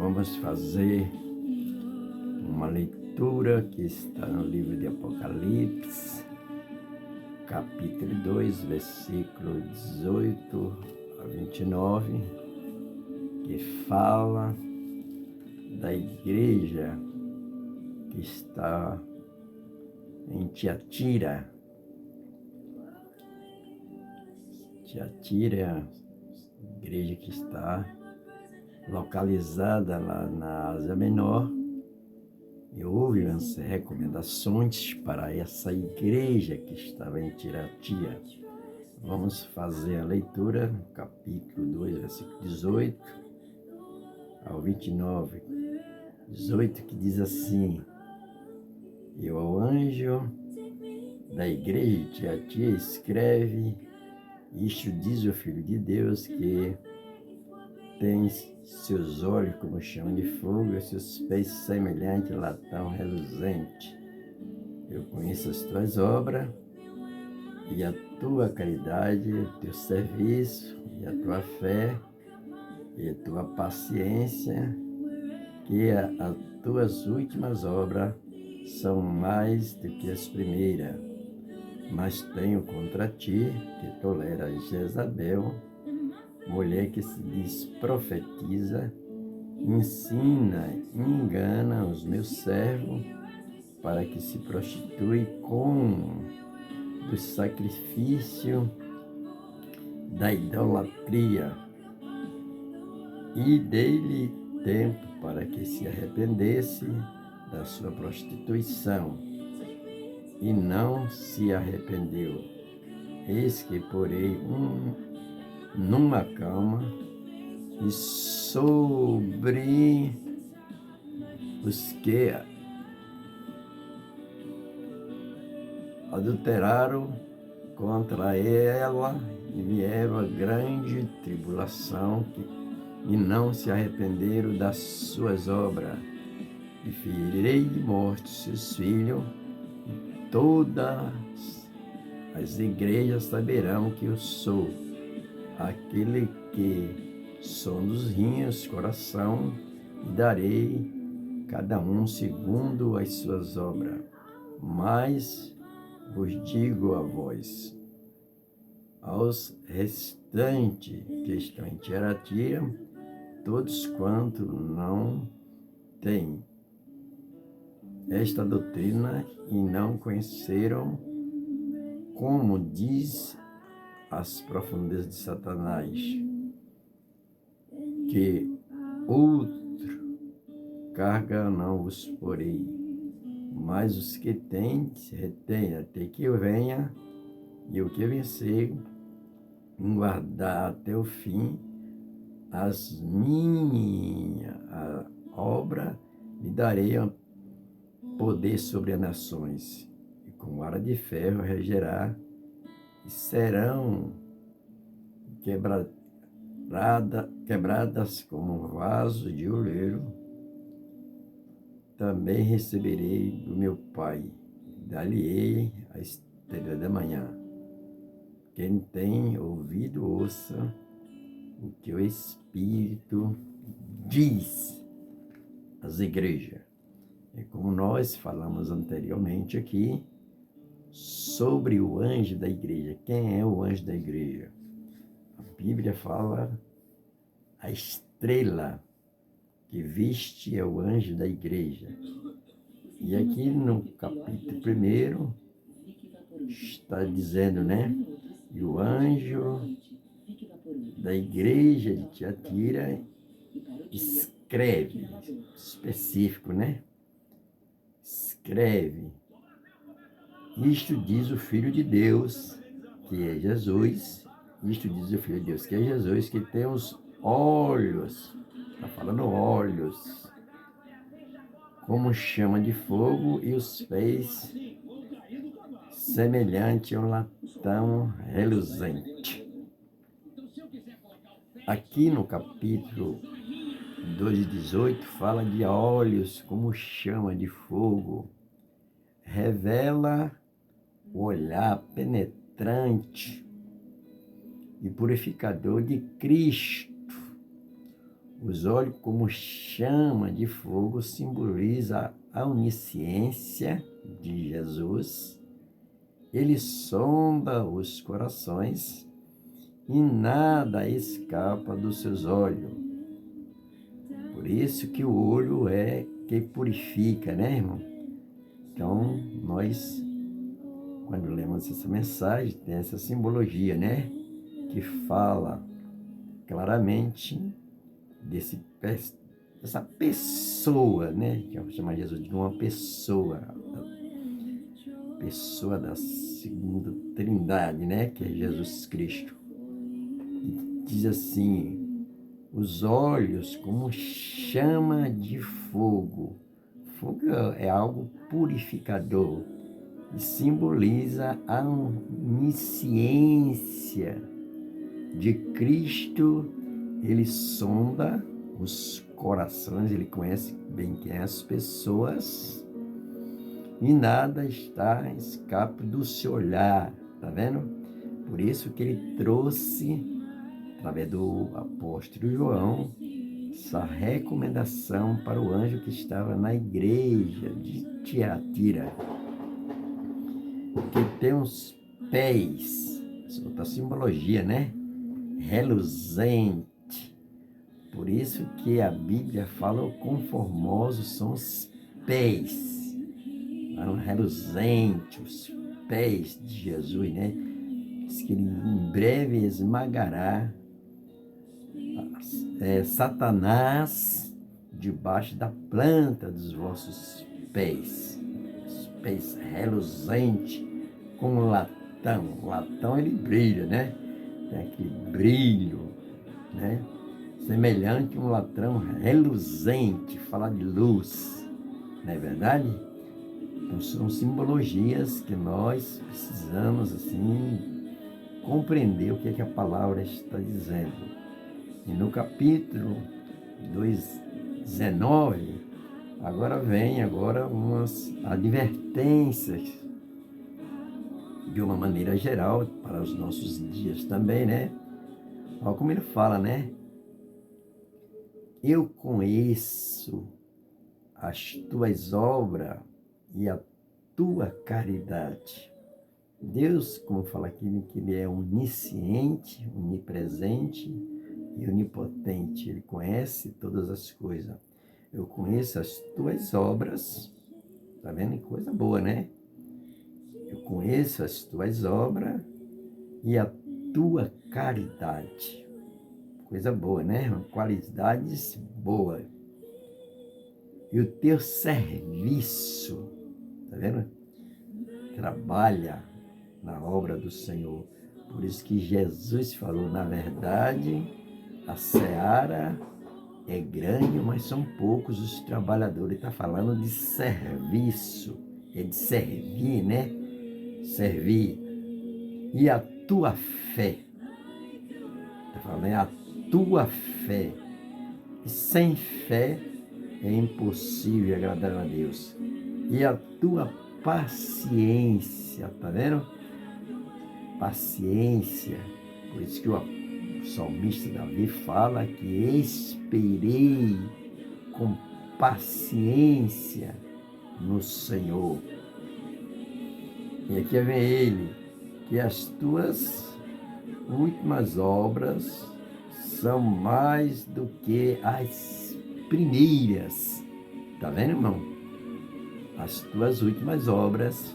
Vamos fazer uma leitura que está no livro de Apocalipse, capítulo 2, versículo 18 a 29, que fala da igreja que está em Tiatira. Tiatira é a igreja que está localizada lá na Ásia Menor, e houve umas recomendações para essa igreja que estava em Tiatira. Vamos fazer a leitura, capítulo 2, versículo 18 ao 29. 18, que diz assim: E ao anjo da igreja de Tiatira escreve: Isto diz o Filho de Deus, que tem seus olhos como chama de fogo e seus pés semelhantes a latão reluzente. Eu conheço as tuas obras e a tua caridade, o teu serviço e a tua fé e a tua paciência, que as tuas últimas obras são mais do que as primeiras. Mas tenho contra ti que toleras Jezabel, mulher que se diz profetiza, ensina e engana os meus servos para que se prostitui com do sacrifício da idolatria, e dei-lhe tempo para que se arrependesse da sua prostituição, e não se arrependeu. Eis que porei numa cama, e sobre os que adulteraram contra ela e vieram a grande tribulação, e não se arrependeram das suas obras. E ferirei de morte seus filhos, e todas as igrejas saberão que eu sou aquele que sonda os rins, coração, e darei cada um segundo as suas obras. Mas vos digo a vós, aos restantes que estão em Tiatira, todos quanto não têm esta doutrina e não conheceram, como diz as profundezas de Satanás, que outro carga não vos porei, mas os que têm se retêm até que eu venha, e o que vencer, guardar até o fim as minha obra, lhe darei poder sobre as nações, e com vara de ferro regerá, e serão quebradas como um vaso de oleiro. Também receberei do meu Pai, dar-lhe-ei a estrela da manhã. Quem tem ouvido, ouça o que o Espírito diz às igrejas. E como nós falamos anteriormente aqui, sobre o anjo da igreja. Quem é o anjo da igreja? A Bíblia fala a estrela que viste é o anjo da igreja. E aqui no capítulo 1 está dizendo, né? E o anjo da igreja de Tiatira escreve, específico, né? Escreve: Isto diz o Filho de Deus, que é Jesus. Isto diz o Filho de Deus, que é Jesus, que tem os olhos, está falando olhos, como chama de fogo, e os pés semelhante a um latão reluzente. Aqui no capítulo 2:18 fala de olhos como chama de fogo. Revela o olhar penetrante e purificador de Cristo, Os olhos, como chama de fogo, simboliza a onisciência de Jesus. Ele sonda os corações e nada escapa dos seus olhos. Por isso que o olho é que purifica, né, irmão? Então, nós, quando lemos essa mensagem, tem essa simbologia, né? Que fala claramente dessa pessoa, né? Que eu vou chamar Jesus de uma pessoa da segunda trindade, né? Que é Jesus Cristo. E diz assim, os olhos como chama de fogo. Fogo é algo purificador e simboliza a onisciência de Cristo. Ele sonda os corações, ele conhece bem quem é as pessoas e nada escapa do seu olhar, tá vendo? Por isso que ele trouxe, através do apóstolo João, essa recomendação para o anjo que estava na igreja de Tiatira, que tem uns pés, outra simbologia, né? Reluzente. Por isso que a Bíblia fala quão formosos são os pés, reluzentes, os pés de Jesus, né? Diz que ele em breve esmagará Satanás debaixo da planta dos vossos pés. Os pés reluzentes como latão. O latão ele brilha, né? Tem aquele brilho, né? Semelhante a um latão reluzente, fala de luz, não é verdade? Então são simbologias que nós precisamos assim compreender o que é que a palavra está dizendo. E no capítulo 2:19, agora vem umas advertências de uma maneira geral para os nossos dias também, né? Olha como ele fala, né? Eu conheço as tuas obras e a tua caridade. Deus, como fala aqui, que ele é onisciente, onipresente e onipotente. Ele conhece todas as coisas. Eu conheço as tuas obras. Tá vendo? Coisa boa, né? Eu conheço as tuas obras e a tua caridade. Coisa boa, né? Qualidades boas. E o teu serviço, tá vendo? Trabalha na obra do Senhor. Por isso que Jesus falou, na verdade, a seara é grande, mas são poucos os trabalhadores. Ele está falando de serviço, é de servir, né? Servir. E a tua fé, está falando, é a tua fé. E sem fé é impossível agradar a Deus. E a tua paciência, tá vendo? Paciência. Por isso que o salmista Davi fala que esperei com paciência no Senhor. E aqui vem ele, que as tuas últimas obras são mais do que as primeiras. Tá vendo, irmão? As tuas últimas obras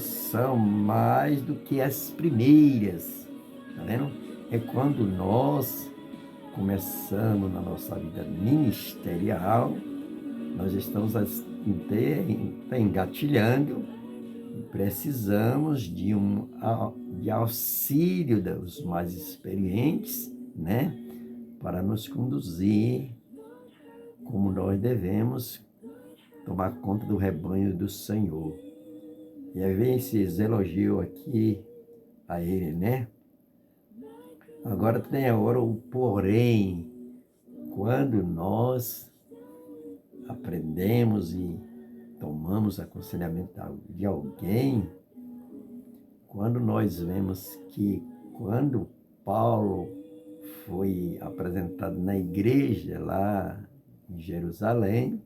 são mais do que as primeiras. Tá vendo? É quando nós começamos na nossa vida ministerial, nós estamos engatilhando, precisamos de auxílio dos mais experientes, né? Para nos conduzir como nós devemos tomar conta do rebanho do Senhor. E aí vem esses elogios aqui a ele, né? Agora tem agora o porém. Quando nós aprendemos e tomamos aconselhamento de alguém, quando nós vemos que quando Paulo foi apresentado na igreja lá em Jerusalém,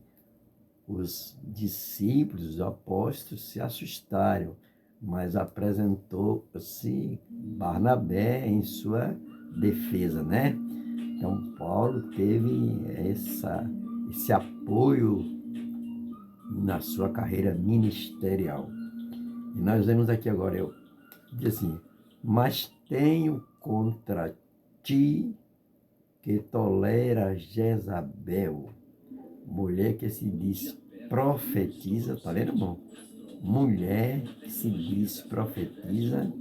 os discípulos, os apóstolos se assustaram, mas apresentou-se Barnabé em sua defesa, né? Então, Paulo teve esse apoio na sua carreira ministerial. E nós vemos aqui agora, diz assim, mas tenho contra ti que tolera Jezabel, mulher que se diz profetiza, tá vendo, irmão? Mulher que se diz profetiza.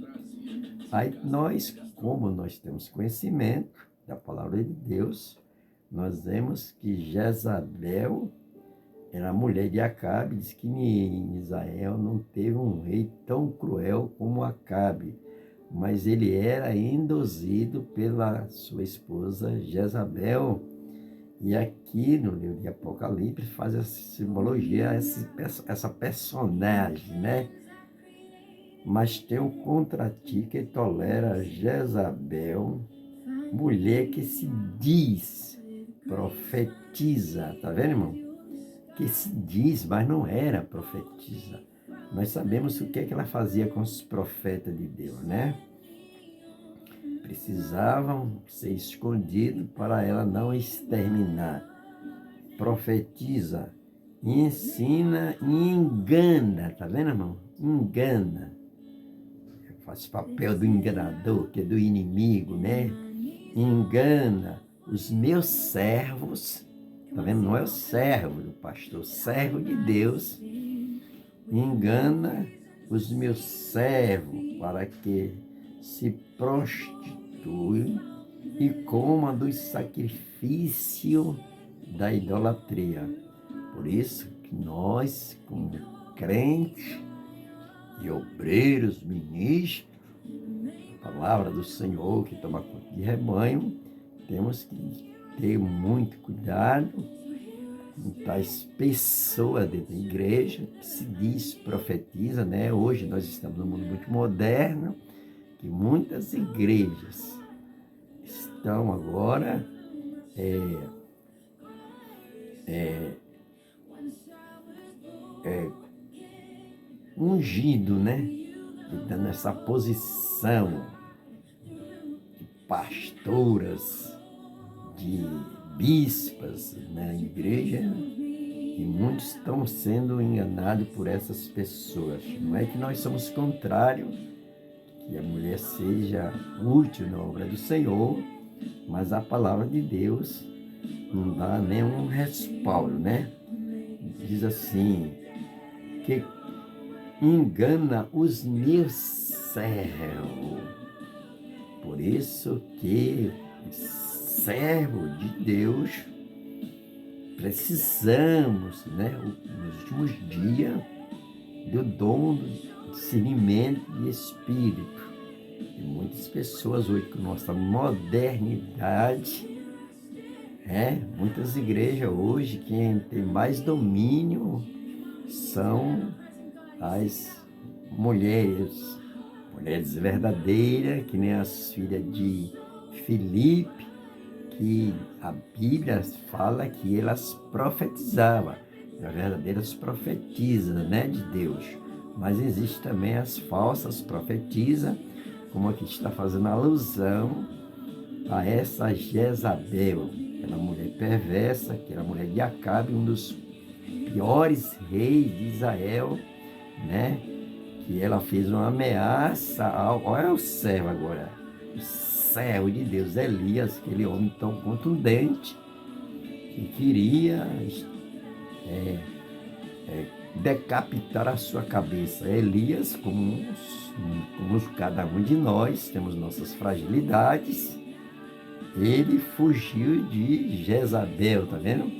Aí nós, como nós temos conhecimento da palavra de Deus, nós vemos que Jezabel era a mulher de Acabe, diz que em Israel não teve um rei tão cruel como Acabe, mas ele era induzido pela sua esposa Jezabel. E aqui no livro de Apocalipse faz essa simbologia, essa personagem, né? Mas tenho contra ti que tolera Jezabel, mulher que se diz, profetiza, tá vendo, irmão? Que se diz, mas não era profetisa. Nós sabemos o que é que ela fazia com os profetas de Deus, né? Precisavam ser escondidos para ela não exterminar. Profetiza, ensina e engana, tá vendo, irmão? Engana. Faz papel do enganador, que é do inimigo, né? Engana os meus servos, tá vendo? Não é o servo do pastor, servo de Deus. Engana os meus servos para que se prostituem e comam dos sacrifícios da idolatria. Por isso que nós, como crentes e obreiros, ministros, a palavra do Senhor que toma conta de rebanho, temos que ter muito cuidado com tais pessoas dentro da igreja que se diz profetiza, né? Hoje nós estamos num mundo muito moderno, que muitas igrejas estão agora ungido, né? E dando essa posição de pastoras, de bispas na igreja, e muitos estão sendo enganados por essas pessoas. Não é que nós somos contrários que a mulher seja útil na obra do Senhor, mas a palavra de Deus não dá nenhum respaldo, né? Diz assim, que engana os meus servos. Por isso que servo de Deus precisamos, né, nos últimos dias, do dom do discernimento de espírito. E muitas pessoas hoje, com nossa modernidade, muitas igrejas hoje, quem tem mais domínio são as mulheres verdadeiras, que nem as filhas de Filipe, que a Bíblia fala que elas profetizavam, as verdadeiras profetisas, né, de Deus. Mas existe também as falsas profetisas, como aqui está fazendo alusão a essa Jezabel, aquela mulher perversa, aquela mulher de Acabe, um dos piores reis de Israel, né? Que ela fez uma ameaça olha o servo agora, o servo de Deus, Elias, aquele homem tão contundente, que queria decapitar a sua cabeça. Elias, como cada um de nós, temos nossas fragilidades, ele fugiu de Jezabel, tá vendo?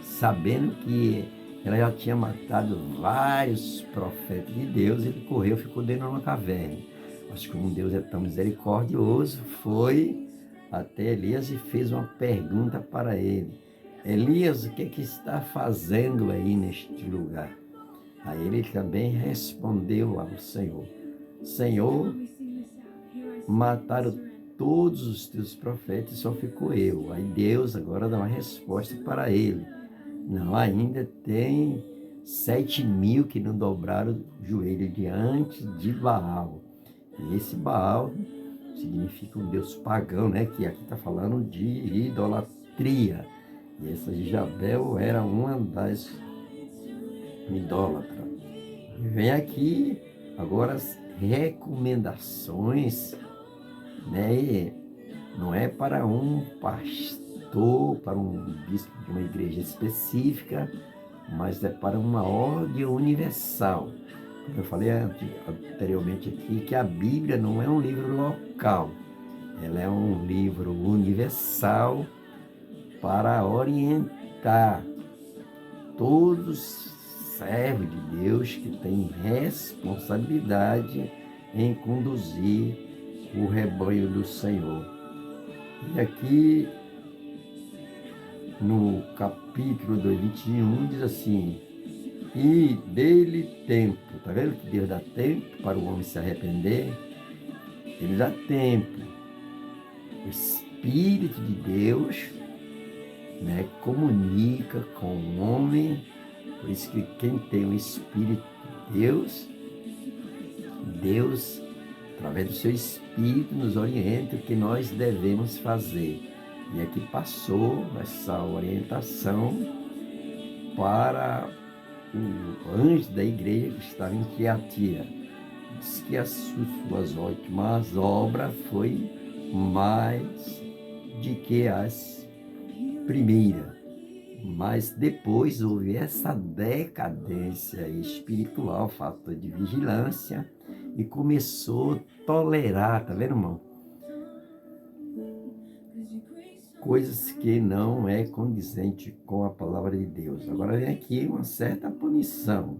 Sabendo que ela já tinha matado vários profetas de Deus, ele correu, ficou dentro de uma caverna. Mas como Deus é tão misericordioso, foi até Elias e fez uma pergunta para ele. Elias, o que é que está fazendo aí neste lugar? Aí ele também respondeu ao Senhor. Senhor, mataram todos os teus profetas, só ficou eu. Aí Deus agora dá uma resposta para ele. Não, ainda tem 7.000 que não dobraram o joelho diante de Baal. E esse Baal significa um deus pagão, né? Que aqui está falando de idolatria. E essa Jezabel era uma das idólatras. E vem aqui agora as recomendações, né? E não é para um pastor, para um bispo de uma igreja específica, mas é para uma ordem universal. Como eu falei anteriormente aqui, que a Bíblia não é um livro local, ela é um livro universal para orientar todos os servos de Deus que têm responsabilidade em conduzir o rebanho do Senhor. E aqui no capítulo 21 diz assim: e dele tempo. Tá vendo que Deus dá tempo para o homem se arrepender? Ele dá tempo. O Espírito de Deus, né, comunica com o homem. Por isso que quem tem o Espírito de Deus, através do seu Espírito, nos orienta o que nós devemos fazer. E aqui passou essa orientação para o anjo da igreja que estava em Tiatira. Diz que as suas últimas obras foi mais de que as primeiras. Mas depois houve essa decadência espiritual, falta de vigilância, e começou a tolerar, tá vendo, irmão? Coisas que não é condizente com a palavra de Deus. Agora vem aqui uma certa punição,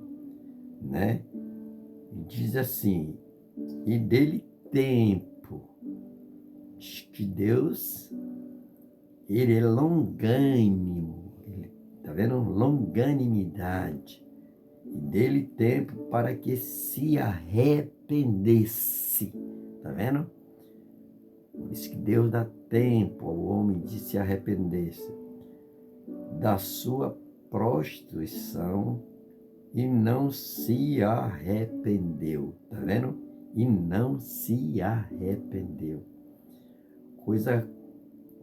né? Diz assim: e dele tempo. Diz que Deus, ele é longânimo, tá vendo? Longanimidade. E dele tempo para que se arrependesse, tá vendo? Por isso que Deus dá tempo ao homem de se arrepender-se da sua prostituição e não se arrependeu, tá vendo? E não se arrependeu. Coisa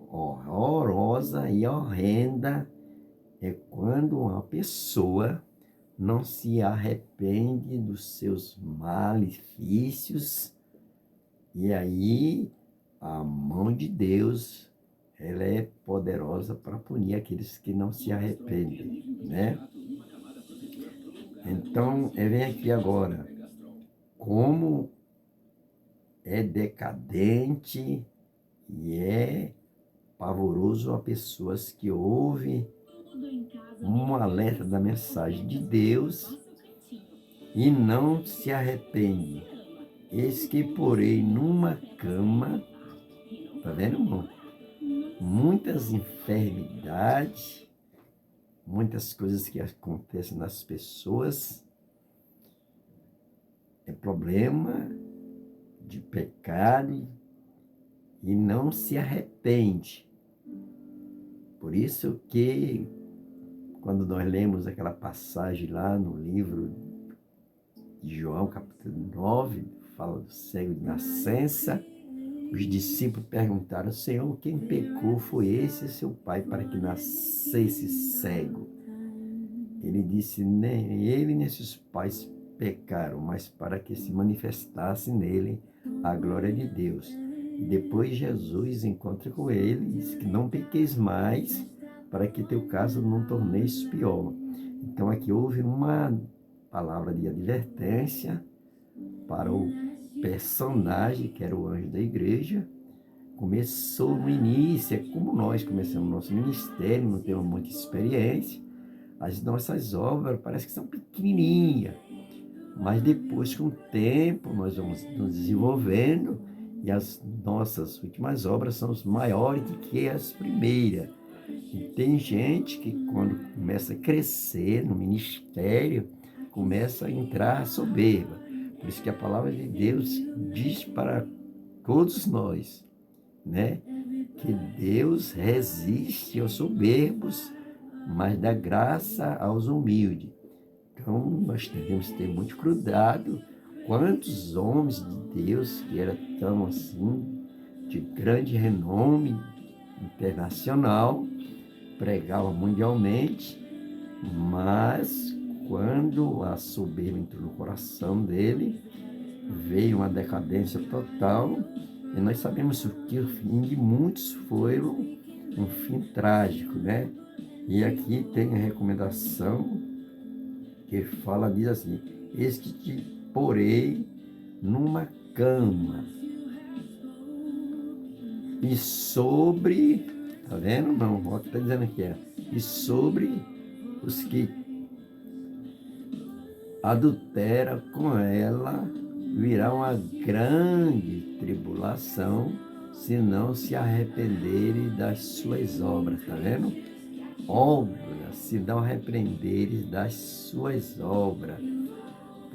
horrorosa e horrenda é quando uma pessoa não se arrepende dos seus malefícios, e aí a mão de Deus, ela é poderosa para punir aqueles que não se arrependem, né? Então, vem aqui agora, como é decadente e é pavoroso a pessoas que ouvem um alerta da mensagem de Deus e não se arrepende. Eis que porém numa cama, tá vendo, irmão? Muitas enfermidades, muitas coisas que acontecem nas pessoas, é problema de pecado e não se arrepende. Por isso que quando nós lemos aquela passagem lá no livro de João, capítulo 9, fala do cego de nascença, os discípulos perguntaram: Senhor, quem pecou foi esse seu pai para que nascesse cego? Ele disse: nem ele nem seus pais pecaram, mas para que se manifestasse nele a glória de Deus. E depois Jesus encontra com ele e diz que não pequeis mais, para que teu caso não torneis pior. Então aqui houve uma palavra de advertência para o personagem, que era o anjo da igreja. Começou no início, é como nós começamos nosso ministério, não temos muita experiência, as nossas obras parecem que são pequenininhas, mas depois, com o tempo, nós vamos nos desenvolvendo e as nossas últimas obras são as maiores do que as primeiras. E tem gente que, quando começa a crescer no ministério, começa a entrar soberba. Por isso que a palavra de Deus diz para todos nós né? Que Deus resiste aos soberbos, mas dá graça aos humildes. Então, nós devemos ter muito cuidado. Quantos homens de Deus que eram tão assim, de grande renome internacional, pregavam mundialmente, mas quando a soberba entrou no coração dele, veio uma decadência total, e nós sabemos que o fim de muitos foi um fim trágico, né? E aqui tem a recomendação que fala, diz assim: eis que te porei numa cama, e sobre, tá vendo? Não, olha o que está dizendo aqui, e sobre os que adulteram com ela, virá uma grande tribulação, se não se arrependerem das suas obras, tá vendo? Obras, se não arrependerem das suas obras.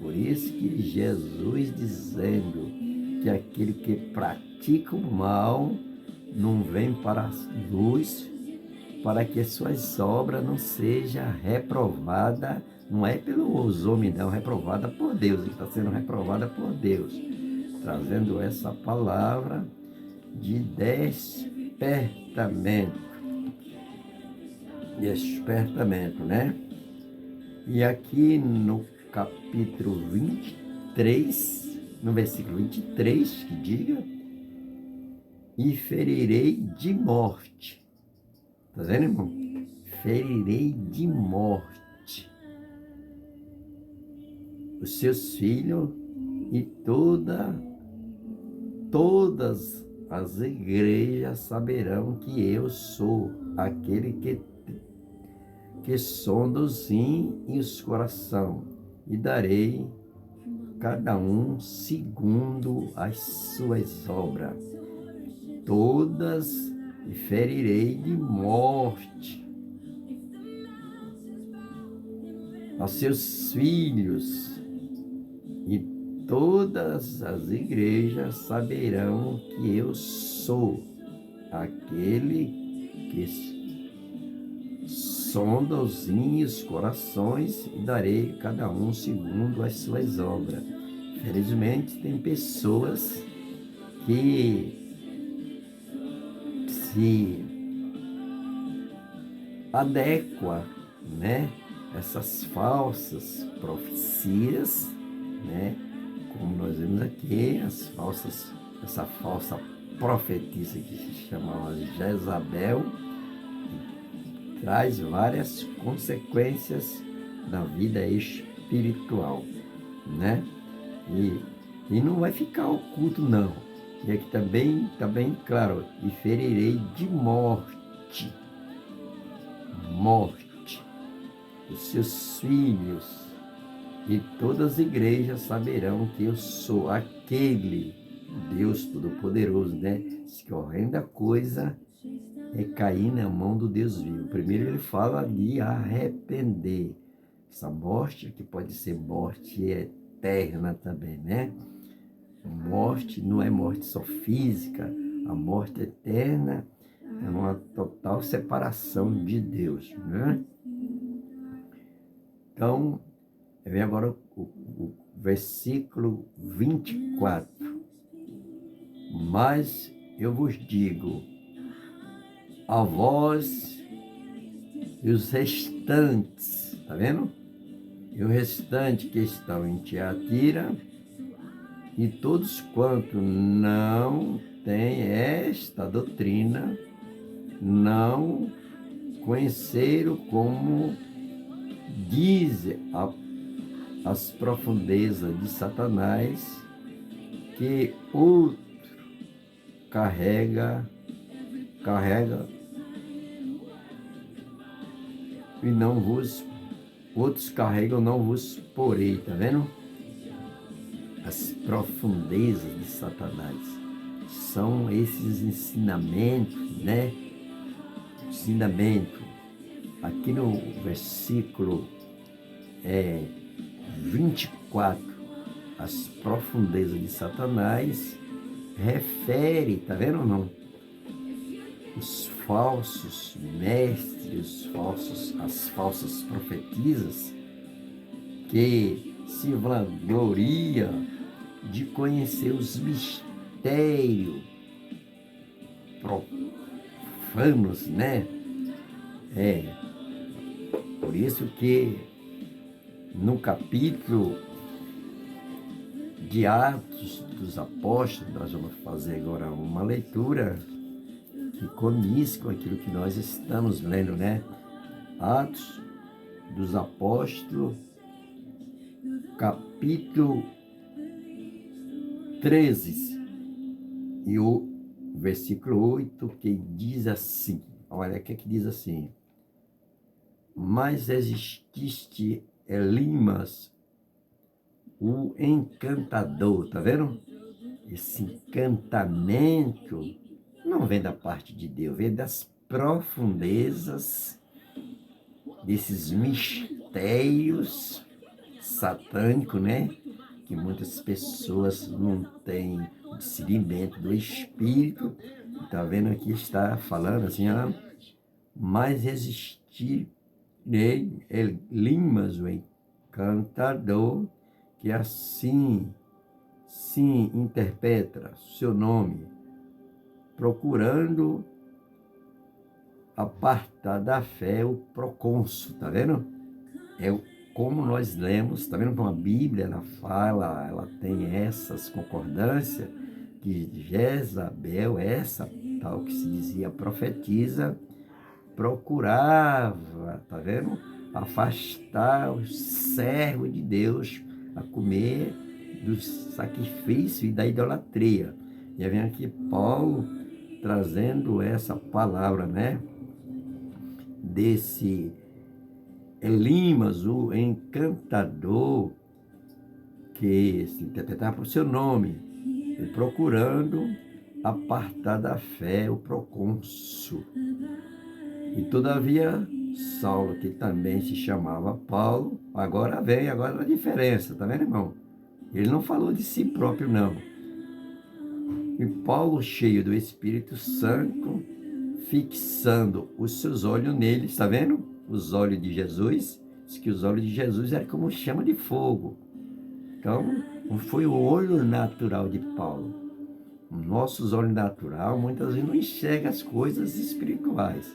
Por isso que Jesus dizendo que aquele que pratica o mal não vem para a luz, para que suas obras não sejam reprovadas, não é pelos homens não, reprovada por Deus, ele está sendo reprovada por Deus, trazendo essa palavra de despertamento, né? E aqui no capítulo 23, no versículo 23, que diga: e ferirei de morte. Tá vendo, irmão? Ferirei de morte os seus filhos, e todas as igrejas saberão que eu sou aquele que sonda os rins e os coração, e darei cada um segundo as suas obras. Todas e ferirei de morte aos seus filhos, e todas as igrejas saberão que eu sou aquele que sonda os rins e os corações, e darei cada um segundo as suas obras. Felizmente, tem pessoas que se adequam, né, essas falsas profecias, né, como nós vemos aqui, essa falsa profetisa que se chamava Jezabel, que traz várias consequências na vida espiritual, né? E não vai ficar oculto, não. E aqui também está bem claro: e ferirei de morte os seus filhos, e todas as igrejas saberão que eu sou aquele Deus Todo-Poderoso, né? Que horrenda coisa é cair na mão do Deus vivo. Primeiro ele fala de arrepender. Essa morte, que pode ser morte eterna também, né? Morte não é morte só física, a morte eterna é uma total separação de Deus, né? Então, vem agora o versículo 24. Mas eu vos digo, a vós e os restantes, tá vendo? E o restante que estão em Tiatira, e todos quanto não têm esta doutrina, não conheceram como diz as profundezas de Satanás, que outro carrega e não vos, outros carregam, não vos porei, tá vendo? As profundezas de Satanás são esses ensinamentos, né? Ensinamento. Aqui no versículo 24, as profundezas de Satanás refere, tá vendo ou não? os falsos mestres, as falsas profetisas, que se vangloria de conhecer os mistérios profanos, né? Por isso que no capítulo de Atos dos Apóstolos, nós vamos fazer agora uma leitura que condiz com aquilo que nós estamos lendo, né? Atos dos Apóstolos, capítulo 13, e o versículo 8, que diz assim, olha o que diz assim: mas exististe Elimas, o encantador, tá vendo? Esse encantamento não vem da parte de Deus, vem das profundezas desses mistérios satânicos, né? Que muitas pessoas não têm discernimento do Espírito. Tá vendo aqui, está falando assim, mas existir Elimas, o encantador, que assim sim interpreta seu nome, procurando apartar da fé o procônsul, tá vendo? Como nós lemos, tá vendo como a Bíblia ela fala, ela tem essas concordâncias, que Jezabel, essa tal que se dizia profetiza, procurava, tá vendo? Afastar o servo de Deus a comer do sacrifício e da idolatria. E vem aqui Paulo trazendo essa palavra, né? Desse Elimas, o encantador, que se interpretava por seu nome, e procurando apartar da fé o procônsul. E todavia, Saulo, que também se chamava Paulo, agora a diferença, tá vendo, irmão? Ele não falou de si próprio, não. E Paulo, cheio do Espírito Santo, fixando os seus olhos nele, está vendo? Os olhos de Jesus, diz que os olhos de Jesus eram como chama de fogo. Então, foi o olho natural de Paulo. Nossos olhos naturais muitas vezes não enxergam as coisas espirituais.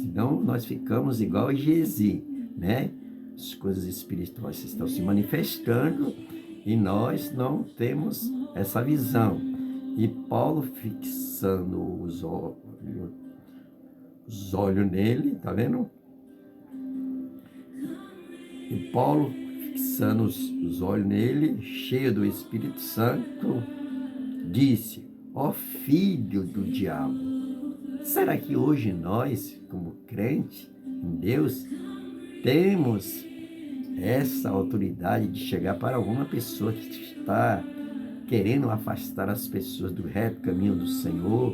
Senão nós ficamos igual a Gezi, né? As coisas espirituais estão se manifestando e nós não temos essa visão. E Paulo fixando os olhos nele, tá vendo? E Paulo fixando os olhos nele, cheio do Espírito Santo, disse: ó filho do diabo, será que hoje nós, como crente em Deus, temos essa autoridade de chegar para alguma pessoa que está querendo afastar as pessoas do reto caminho do Senhor,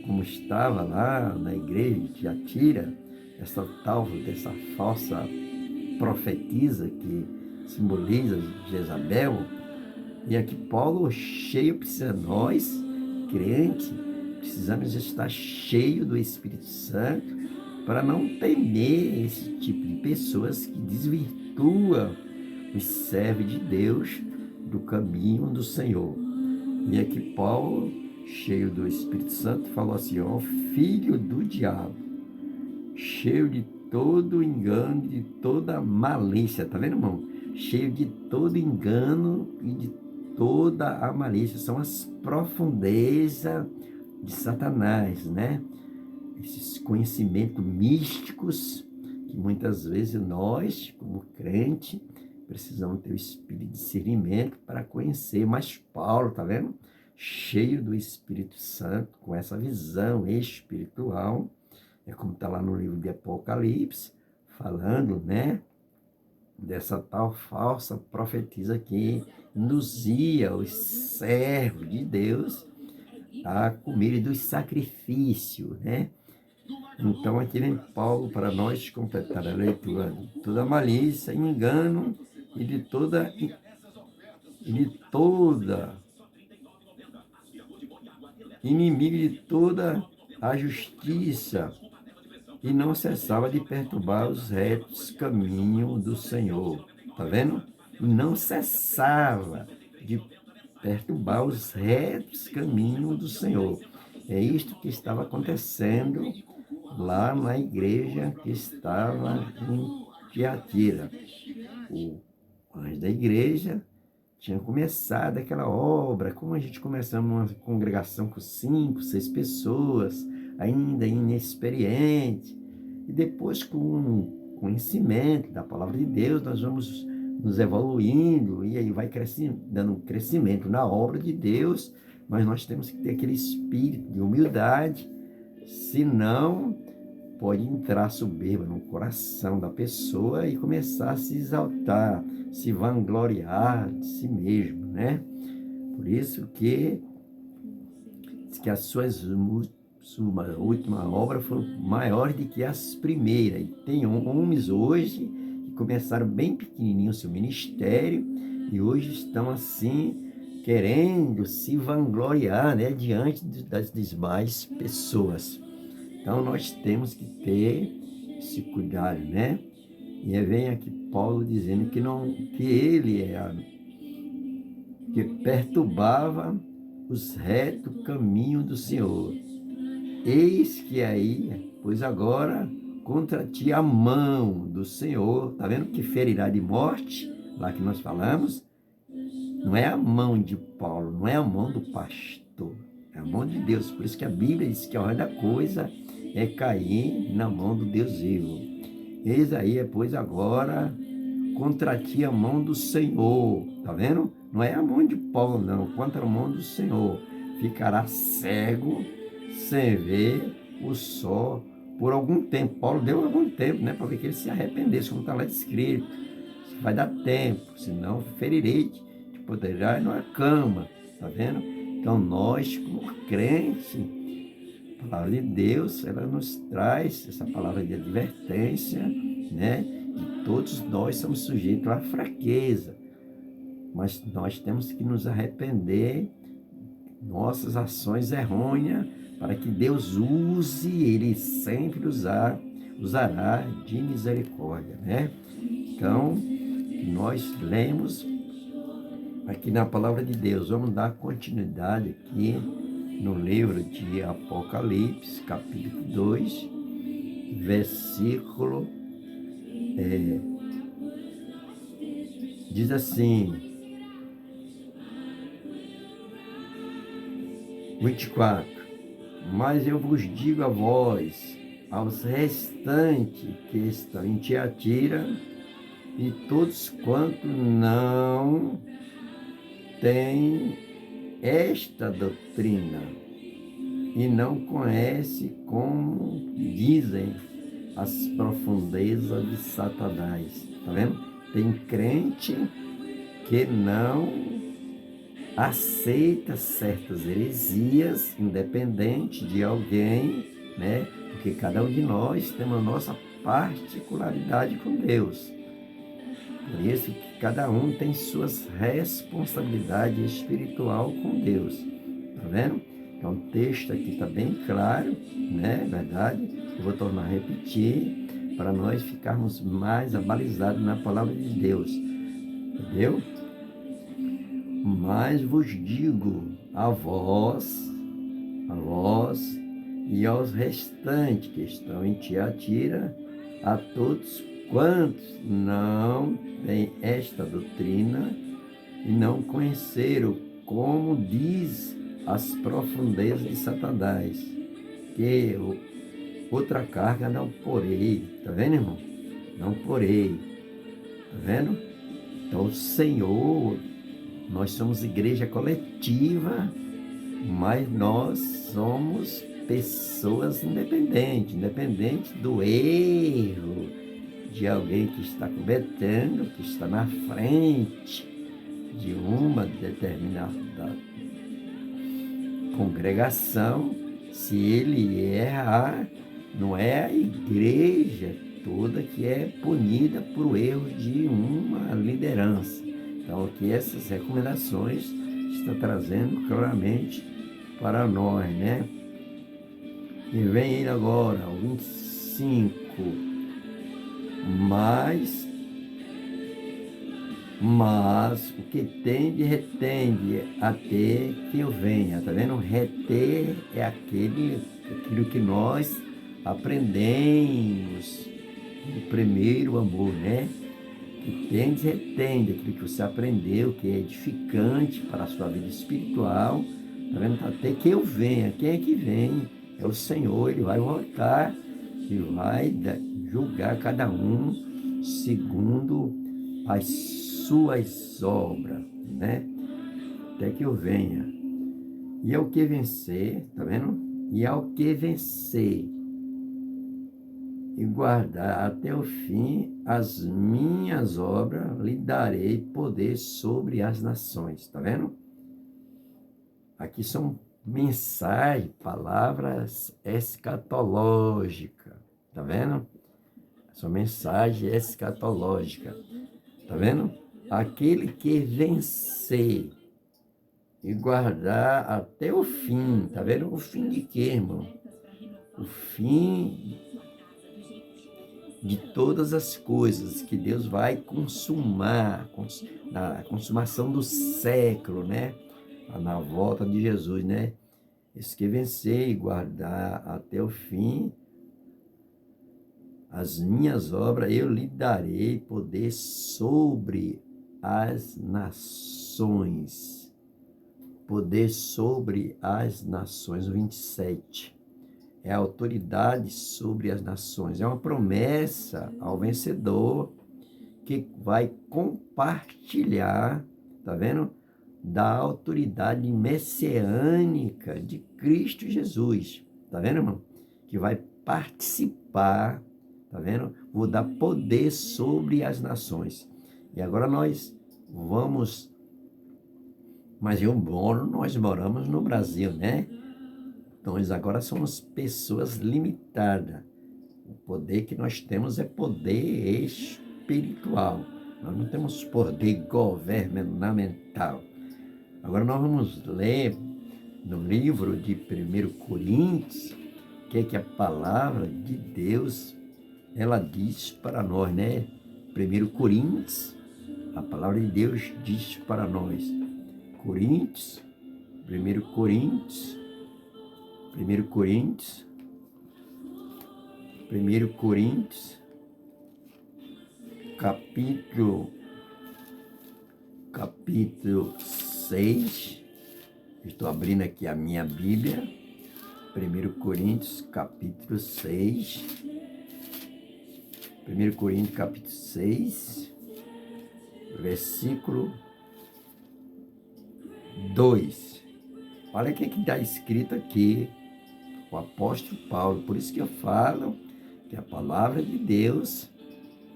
como estava lá na igreja de Tiatira, dessa falsa profetisa que simboliza Jezabel? E aqui Paulo cheio precisa, nós, crentes, precisamos estar cheio do Espírito Santo para não temer esse tipo de pessoas que desvirtua os servos de Deus do caminho do Senhor. E aqui Paulo, cheio do Espírito Santo, falou assim: ó, filho do diabo, cheio de todo engano, de toda malícia, tá vendo, irmão? Cheio de todo engano e de toda a malícia, são as profundezas de Satanás, né? Esses conhecimentos místicos que muitas vezes nós, como crente, precisamos ter o espírito de discernimento para conhecer. Mas Paulo, tá vendo? Cheio do Espírito Santo, com essa visão espiritual, é como está lá no livro de Apocalipse, falando, né? Dessa tal falsa profetisa que induzia os servos de Deus a comer dos sacrifícios, né? Então aqui vem Paulo para nós completar a leitura de toda malícia, engano e de toda inimigo de toda a justiça e não cessava de perturbar os retos caminhos do Senhor. Está vendo? E não cessava de perturbar os retos caminhos do Senhor. É isto que estava acontecendo lá na igreja que estava em Tiatira. O anjo da igreja tinha começado aquela obra, como a gente começamos numa congregação com 5, 6 pessoas, ainda inexperiente, e depois com o conhecimento da palavra de Deus, nós vamos nos evoluindo, e aí vai crescendo, dando um crescimento na obra de Deus, mas nós temos que ter aquele espírito de humildade, senão pode entrar soberba no coração da pessoa e começar a se exaltar, se vangloriar de si mesmo, né? Por isso que diz que as sua última obra foi maior do que as primeiras. E tem homens hoje que começaram bem pequenininho o seu ministério e hoje estão assim querendo se vangloriar, né, diante das demais pessoas. Então nós temos que ter esse cuidado, né? E aí vem aqui Paulo dizendo que ele que perturbava os retos caminhos do Senhor. Eis que aí, pois agora, contra ti a mão do Senhor, tá vendo que ferirá de morte, lá que nós falamos, não é a mão de Paulo, não é a mão do pastor, é a mão de Deus. Por isso que a Bíblia diz que a hora da coisa é cair na mão do Deus vivo. Eis aí, pois agora, contra ti a mão do Senhor, tá vendo? Não é a mão de Paulo, não, contra a mão do Senhor. Ficará cego, sem ver o sol por algum tempo. Paulo deu algum tempo, né, para ver que ele se arrependesse, como está lá escrito. Vai dar tempo, senão ferirei, te poderá numa cama, tá vendo? Então nós, como crentes, a palavra de Deus, ela nos traz essa palavra de advertência, né? E todos nós somos sujeitos à fraqueza, mas nós temos que nos arrepender nossas ações errôneas para que Deus use, Ele sempre usará de misericórdia, né? Então, nós lemos aqui na palavra de Deus, vamos dar continuidade aqui no livro de Apocalipse, capítulo 2, versículo, diz assim, 24, mas eu vos digo a vós, aos restantes que estão em Tiatira, e todos quanto não têm esta doutrina, e não conhece como dizem as profundezas de Satanás. Tá vendo? Tem crente que não aceita certas heresias, independente de alguém, né? Porque cada um de nós tem a nossa particularidade com Deus. Por isso que cada um tem suas responsabilidades espiritual com Deus. Tá vendo? Então o texto aqui está bem claro, né? Verdade? Eu vou tornar a repetir para nós ficarmos mais abalizados na palavra de Deus. Entendeu? Mas vos digo a vós e aos restantes que estão em Tiatira, a todos quantos não têm esta doutrina e não conheceram como diz as profundezas de Satanás, que outra carga não porei. Tá vendo, irmão? Não porei. Tá vendo? Então o Senhor, nós somos igreja coletiva, mas nós somos pessoas independente do erro de alguém que está cometendo, que está na frente de uma determinada congregação. Se ele errar, não é a igreja toda que é punida por erro de uma liderança. Então aqui essas recomendações está trazendo claramente para nós, né? E vem ele agora, o 25. Mas o que tende, retende até que eu venha. Tá vendo? Reter é aquilo que nós aprendemos no primeiro amor, né? Que tende, retende aquilo que você aprendeu, que é edificante para a sua vida espiritual. Tá vendo? Até que eu venha. Quem é que vem? É o Senhor. Ele vai voltar e vai julgar cada um segundo as suas obras, né? Até que eu venha. E ao que vencer, tá vendo? E ao que vencer e guardar até o fim as minhas obras, lhe darei poder sobre as nações, tá vendo? Aqui são mensagens, palavras escatológicas, tá vendo? São mensagens escatológicas, tá vendo? Aquele que vencer e guardar até o fim, tá vendo? O fim de quê, irmão? O fim de todas as coisas que Deus vai consumar, na consumação do século, né? Na volta de Jesus, né? Esse que vencer e guardar até o fim as minhas obras, eu lhe darei poder sobre as nações. Poder sobre as nações, o 27. É a autoridade sobre as nações. É uma promessa ao vencedor que vai compartilhar, tá vendo? Da autoridade messiânica de Cristo Jesus. Tá vendo, irmão? Que vai participar, tá vendo? Vou dar poder sobre as nações. E agora nós vamos... Mas nós moramos no Brasil, né? Então, nós agora somos pessoas limitadas. O poder que nós temos é poder espiritual. Nós não temos poder governamental. Agora nós vamos ler no livro de 1 Coríntios, que a palavra de Deus, ela diz para nós, né? 1 Coríntios, a palavra de Deus diz para nós. Coríntios, 1 Coríntios, capítulo 6, estou abrindo aqui a minha Bíblia, 1 Coríntios, capítulo 6, 1 Coríntios, capítulo 6, versículo 2. Olha o que está escrito aqui, o apóstolo Paulo. Por isso que eu falo que a palavra de Deus,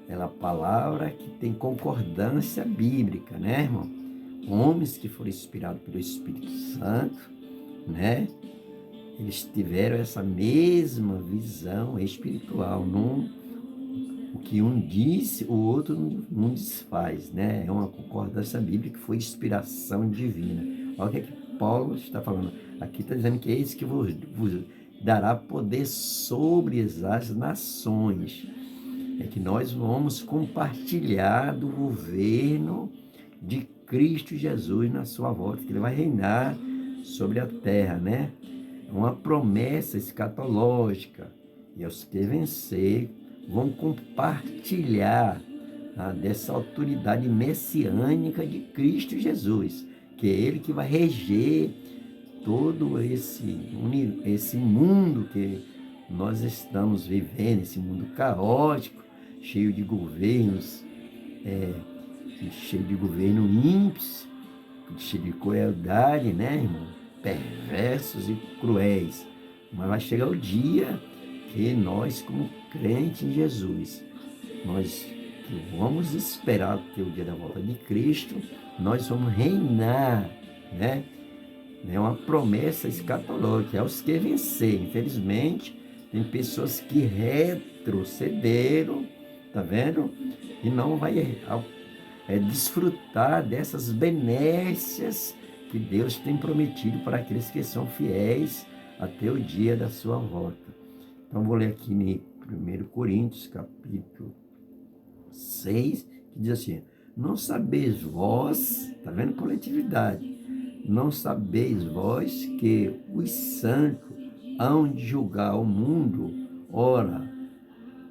ela é a palavra que tem concordância bíblica, né, irmão? Homens que foram inspirados pelo Espírito Santo, né? Eles tiveram essa mesma visão espiritual. O que um diz, o outro não desfaz, né? É uma concordância bíblica que foi inspiração divina. Olha o que Paulo está falando. Aqui está dizendo que é esse que vos dará poder sobre as nações. É que nós vamos compartilhar do governo de Cristo Jesus na sua volta, que ele vai reinar sobre a terra, né? É uma promessa escatológica. E os que vencer vão compartilhar dessa autoridade messiânica de Cristo Jesus, que é ele que vai reger todo esse mundo que nós estamos vivendo, esse mundo caótico, cheio de governos, cheio de governo ímpios, cheio de crueldade, né, irmão? Perversos e cruéis. Mas vai chegar o dia que nós, como crentes em Jesus, nós que vamos esperar até o dia da volta de Cristo, nós vamos reinar, né? É uma promessa escatológica, é os que vencer. Infelizmente, tem pessoas que retrocederam, tá vendo? E não vai desfrutar dessas benécias que Deus tem prometido para aqueles que são fiéis até o dia da sua volta. Então, vou ler aqui em 1 Coríntios, capítulo 6, que diz assim: não sabeis vós, está vendo, coletividade, não sabeis vós que os santos hão de julgar o mundo? Ora,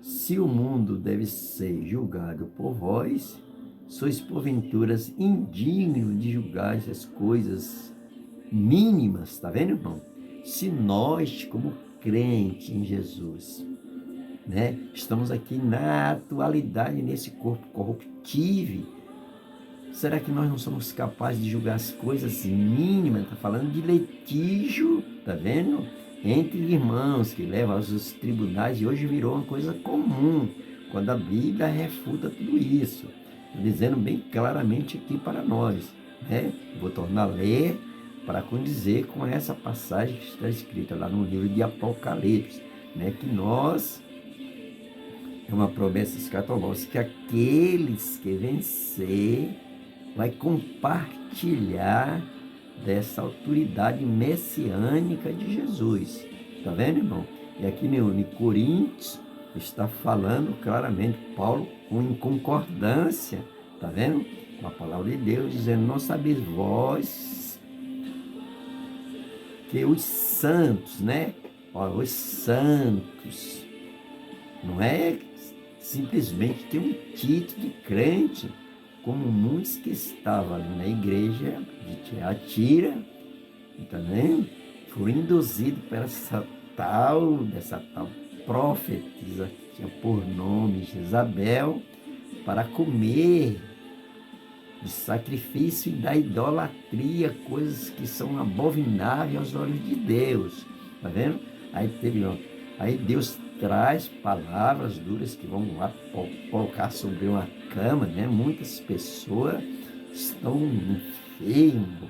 se o mundo deve ser julgado por vós, sois porventuras indignos de julgar as coisas mínimas, está vendo, irmão? Se nós, como crentes em Jesus, né, estamos aqui na atualidade, nesse corpo corruptível, será que nós não somos capazes de julgar as coisas mínimas? Está falando de litígio, está vendo? Entre irmãos que levam aos tribunais, e hoje virou uma coisa comum, quando a Bíblia refuta tudo isso, dizendo bem claramente aqui para nós, né? Vou tornar a ler para condizer com essa passagem que está escrita lá no livro de Apocalipse, né? Que nós, é uma promessa escatológica, que aqueles que vencer vai compartilhar dessa autoridade messiânica de Jesus. Está vendo, irmão? E aqui em Coríntios está falando claramente, Paulo em concordância, está vendo? Com a palavra de Deus, dizendo: não sabeis vós que os santos, né? Olha, os santos, não é simplesmente ter um título de crente, como muitos que estavam ali na igreja de Tiatira, também foram induzidos por dessa tal profetisa, que tinha por nome Jezabel, para comer de sacrifício e da idolatria, coisas que são abomináveis aos olhos de Deus. Tá vendo? Aí Deus traz palavras duras que vão lá colocar sobre uma cama, né? Muitas pessoas estão enfermas,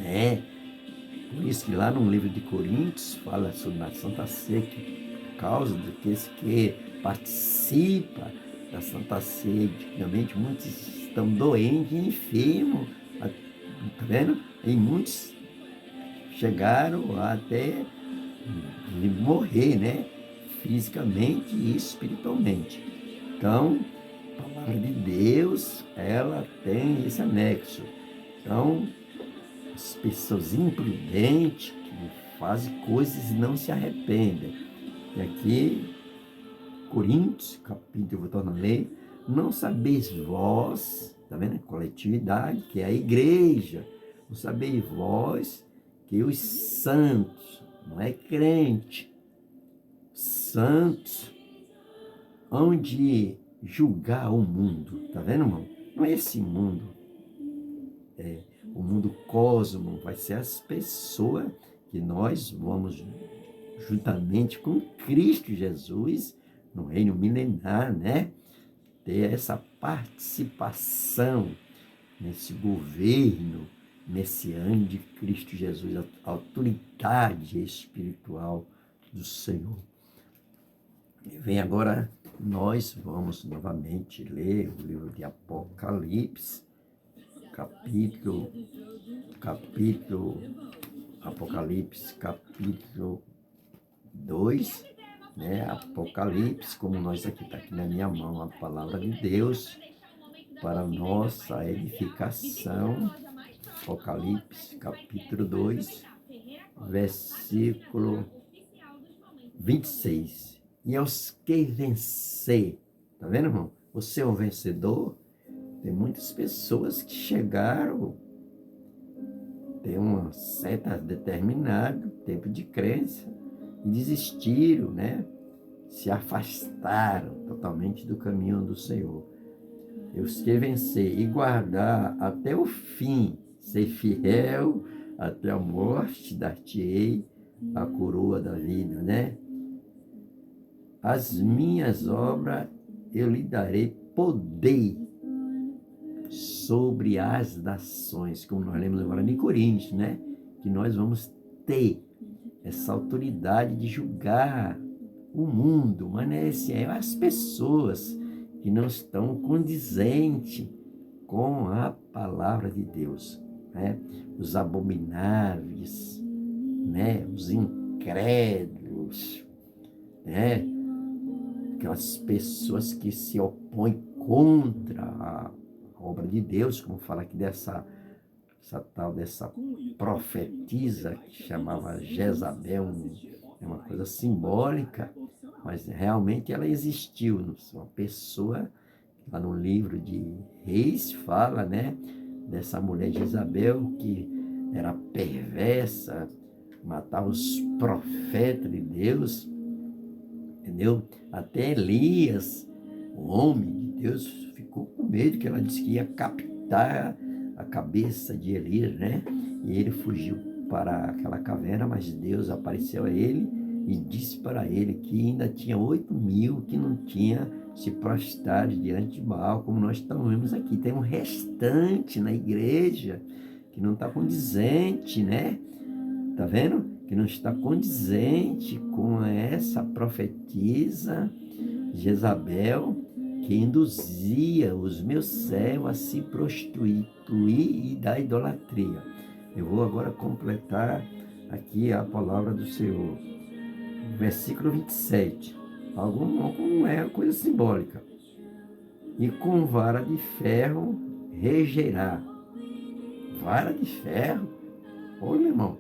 né? Por isso que lá no livro de Coríntios fala sobre a Santa Ceia, que por causa daqueles que participam da Santa Ceia, realmente muitos estão doentes e enfermos, tá vendo? E muitos chegaram até morrer, né? Fisicamente e espiritualmente. Então, a palavra de Deus, ela tem esse anexo. Então, as pessoas imprudentes que fazem coisas e não se arrependem. E aqui, Coríntios, capítulo, vou tornar a ler: não sabeis vós, tá vendo? Coletividade, que é a igreja, não sabeis vós que os santos, não é crente, santos, hão de julgar o mundo, tá vendo, irmão? Não é esse mundo, o mundo cosmo, vai ser as pessoas que nós vamos, juntamente com Cristo Jesus, no reino milenar, né? Ter essa participação nesse governo messiânico de Cristo Jesus, a autoridade espiritual do Senhor. E vem agora, nós vamos novamente ler o livro de Apocalipse, Apocalipse, capítulo 2, né? Apocalipse, como nós aqui, está aqui na minha mão, a palavra de Deus para nossa edificação. Apocalipse, capítulo 2, versículo 26. E aos que vencer, tá vendo, irmão? Você é um vencedor? Tem muitas pessoas que chegaram, tem um certo determinado tempo de crença e desistiram, né? Se afastaram totalmente do caminho do Senhor. E os que vencer e guardar até o fim, ser fiel até a morte, dar-te-ei a coroa da vida, né? As minhas obras eu lhe darei poder sobre as nações, como nós lemos agora em Coríntios, né? Que nós vamos ter essa autoridade de julgar o mundo, mas né, assim, as pessoas que não estão condizentes com a palavra de Deus, né? Os abomináveis, né? Os incrédulos, né? Aquelas pessoas que se opõem contra a obra de Deus, como fala aqui dessa profetisa que chamava Jezabel, é uma coisa simbólica, mas realmente ela existiu. Uma pessoa, lá no livro de Reis, fala, né, dessa mulher Jezabel que era perversa, matava os profetas de Deus, entendeu? Até Elias, o homem de Deus, ficou com medo, que ela disse que ia captar a cabeça de Elias, né? E ele fugiu para aquela caverna, mas Deus apareceu a ele e disse para ele que ainda tinha 8.000 que não tinha se prostrado diante de Baal, como nós estamos aqui. Tem um restante na igreja que não está condizente, né? Tá vendo? Que não está condizente com essa profetisa Jezabel, que induzia os meus servos a se prostituir e da idolatria. Eu vou agora completar aqui a palavra do Senhor. Versículo 27. Algum é coisa simbólica. E com vara de ferro regerá. Vara de ferro? Ô, meu irmão,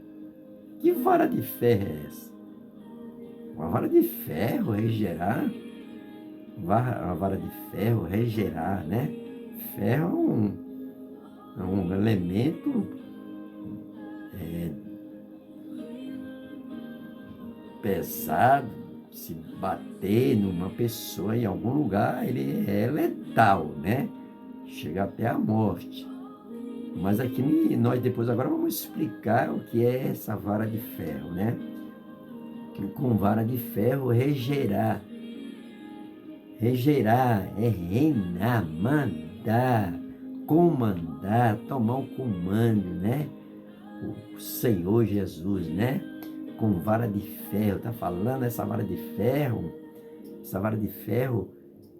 que vara de ferro é essa? Uma vara de ferro regerá? Uma vara de ferro regerá, né? Ferro é um elemento pesado. Se bater numa pessoa em algum lugar, ele é letal, né? Chega até a morte. Mas aqui nós depois agora vamos explicar o que é essa vara de ferro, né? Que com vara de ferro regerá. Regerá é reinar, mandar, comandar, tomar o comando, né? O Senhor Jesus, né? Com vara de ferro, tá falando essa vara de ferro? Essa vara de ferro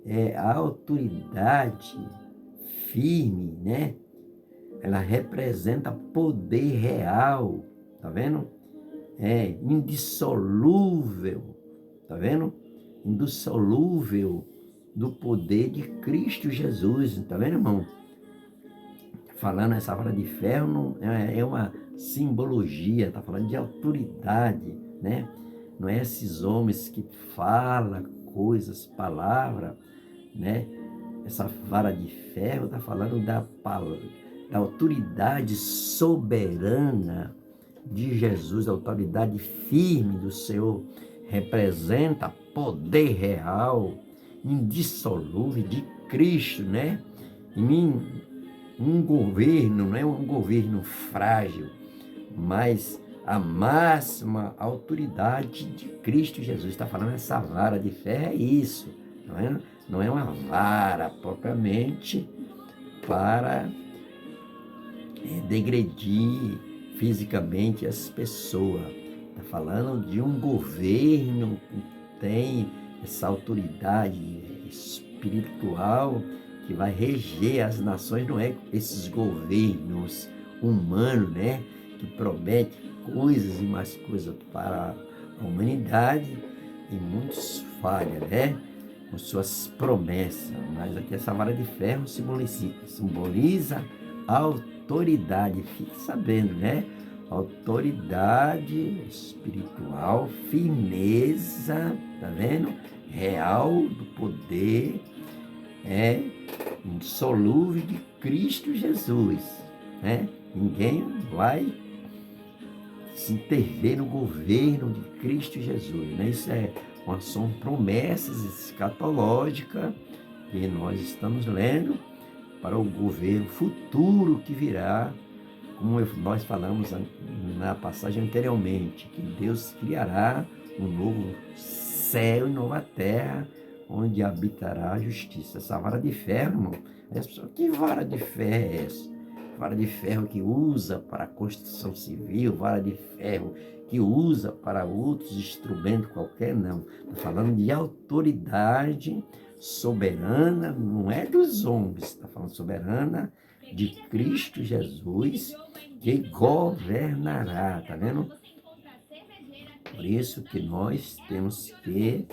é a autoridade firme, né? Ela representa poder real, tá vendo? É indissolúvel, tá vendo? Indissolúvel do poder de Cristo Jesus, tá vendo, irmão? Falando essa vara de ferro não, é uma simbologia, tá falando de autoridade, né? Não é esses homens que falam coisas, palavras, né? Essa vara de ferro tá falando da autoridade soberana de Jesus, a autoridade firme do Senhor, representa poder real, indissolúvel de Cristo, né? Um governo, não é um governo frágil, mas a máxima autoridade de Cristo Jesus. Está falando essa vara de ferro, é isso, não é? Não é uma vara propriamente para degredir fisicamente as pessoas. Está falando de um governo que tem essa autoridade espiritual que vai reger as nações, não é esses governos humanos, né? Que prometem coisas e mais coisas para a humanidade e muitos falham, né? Com suas promessas. Mas aqui essa vara de ferro simboliza a autoridade, fique sabendo, né? Autoridade espiritual, firmeza, tá vendo? Real do poder, insolúvel de Cristo Jesus, né? Ninguém vai se intervir no governo de Cristo Jesus, né? Isso são promessas escatológicas que nós estamos lendo para o governo futuro que virá, como nós falamos na passagem anteriormente, que Deus criará um novo céu e nova terra, onde habitará a justiça. Essa vara de ferro, irmão, que vara de ferro é essa? Vara de ferro que usa para a construção civil, vara de ferro que usa para outros instrumentos qualquer, não. Está falando de autoridade soberana, não é dos homens, está falando soberana de Cristo Jesus, que governará, tá vendo? Por isso que nós temos que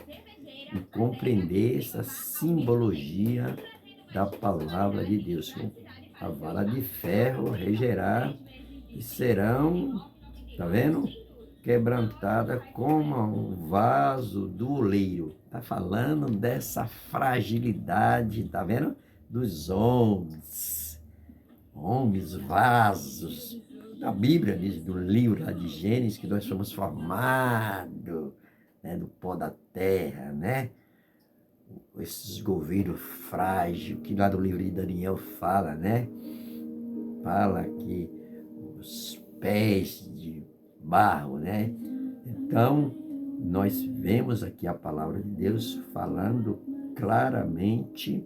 compreender essa simbologia da palavra de Deus. A vara de ferro regerá e serão, tá vendo? Quebrantada como um vaso do oleiro. Tá falando dessa fragilidade, tá vendo? Dos homens, vasos. A Bíblia diz, do livro lá de Gênesis, que nós somos formados, né, do pó da terra, né? Esses governos frágeis, que lá do livro de Daniel fala, né? Fala que os pés de barro, né? Então, nós vemos aqui a palavra de Deus falando claramente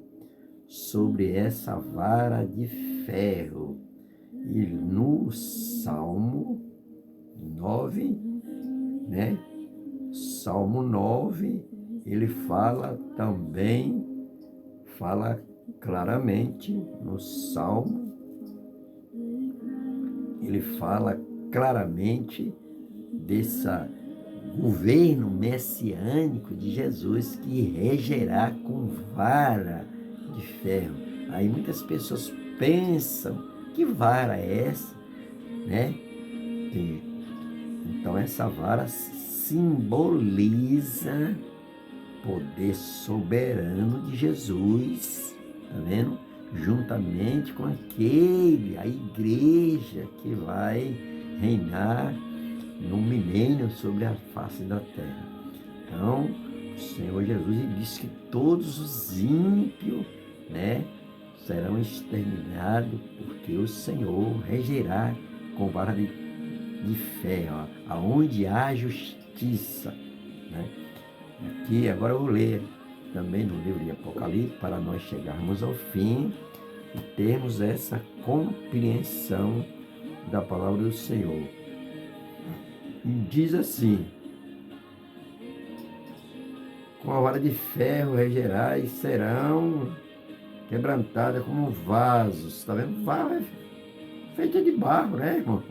sobre essa vara de ferro. E no Salmo 9, né? Salmo 9, ele fala claramente no Salmo, ele fala claramente desse governo messiânico de Jesus que regerá com vara de ferro. Aí muitas pessoas pensam, que vara é essa, né? Então essa vara simboliza poder soberano de Jesus, tá vendo? Juntamente com a igreja que vai reinar no milênio sobre a face da terra. Então, o Senhor Jesus disse que todos os ímpios, né, serão exterminados, porque o Senhor regerá com vara de ferro, aonde há justiça, né? Aqui, agora eu vou ler também no livro de Apocalipse, para nós chegarmos ao fim e termos essa compreensão da palavra do Senhor. Diz assim: com a vara de ferro regerá e serão quebrantadas como vasos. Está vendo? Vara feita de barro, né, irmão?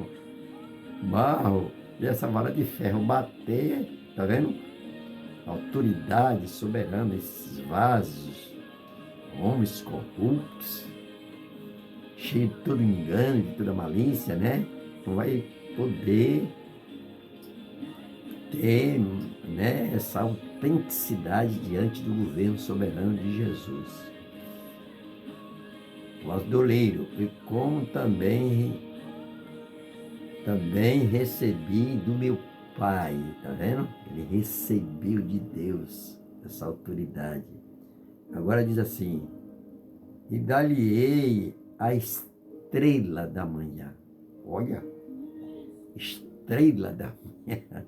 Barro, e essa vara de ferro bater, tá vendo? Autoridade soberana, esses vasos, homens corruptos, cheios de todo engano, de toda malícia, né? Não vai poder ter, né, essa autenticidade diante do governo soberano de Jesus. O adoleiro, e como também recebi do meu Pai, tá vendo? Ele recebeu de Deus essa autoridade. Agora diz assim: e dar-lhe-ei a estrela da manhã. Olha, estrela da manhã.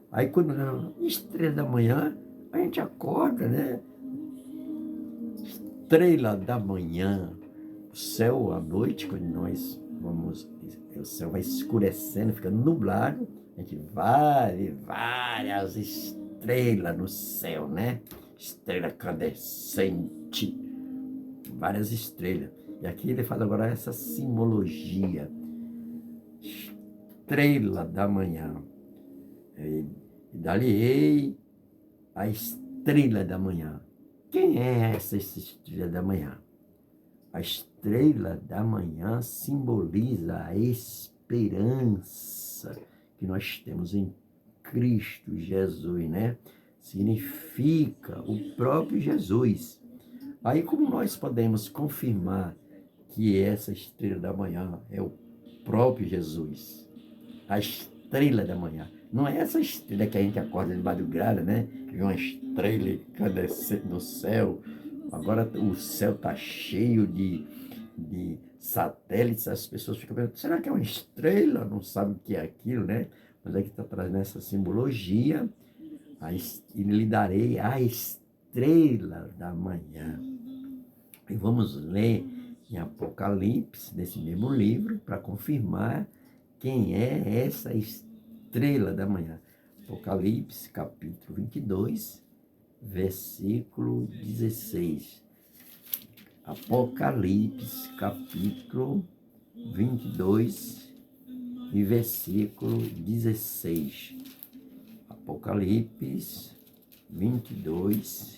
Aí quando estrela da manhã, a gente acorda, né? Estrela da manhã. O céu à noite, quando nós vamos, o céu vai escurecendo, fica nublado, a gente vai várias estrelas no céu, né? Estrela candescente, várias estrelas. E aqui ele faz agora essa simbologia. Estrela da manhã. E dali-ei a estrela da manhã. Quem é essa estrela da manhã? A estrela da manhã simboliza a esperança que nós temos em Cristo Jesus, né? Significa o próprio Jesus. Aí como nós podemos confirmar que essa estrela da manhã é o próprio Jesus? A estrela da manhã. Não é essa estrela que a gente acorda de madrugada, né? Que vê uma estrela incandescente no céu. Agora o céu está cheio de satélites, as pessoas ficam pensando, será que é uma estrela? Não sabem o que é aquilo, né? Mas aqui está trazendo essa simbologia, e lhe darei a estrela da manhã. E vamos ler em Apocalipse, nesse mesmo livro, para confirmar quem é essa estrela da manhã. Apocalipse, capítulo 22, versículo 16. Apocalipse, capítulo 22 e versículo 16. Apocalipse 22,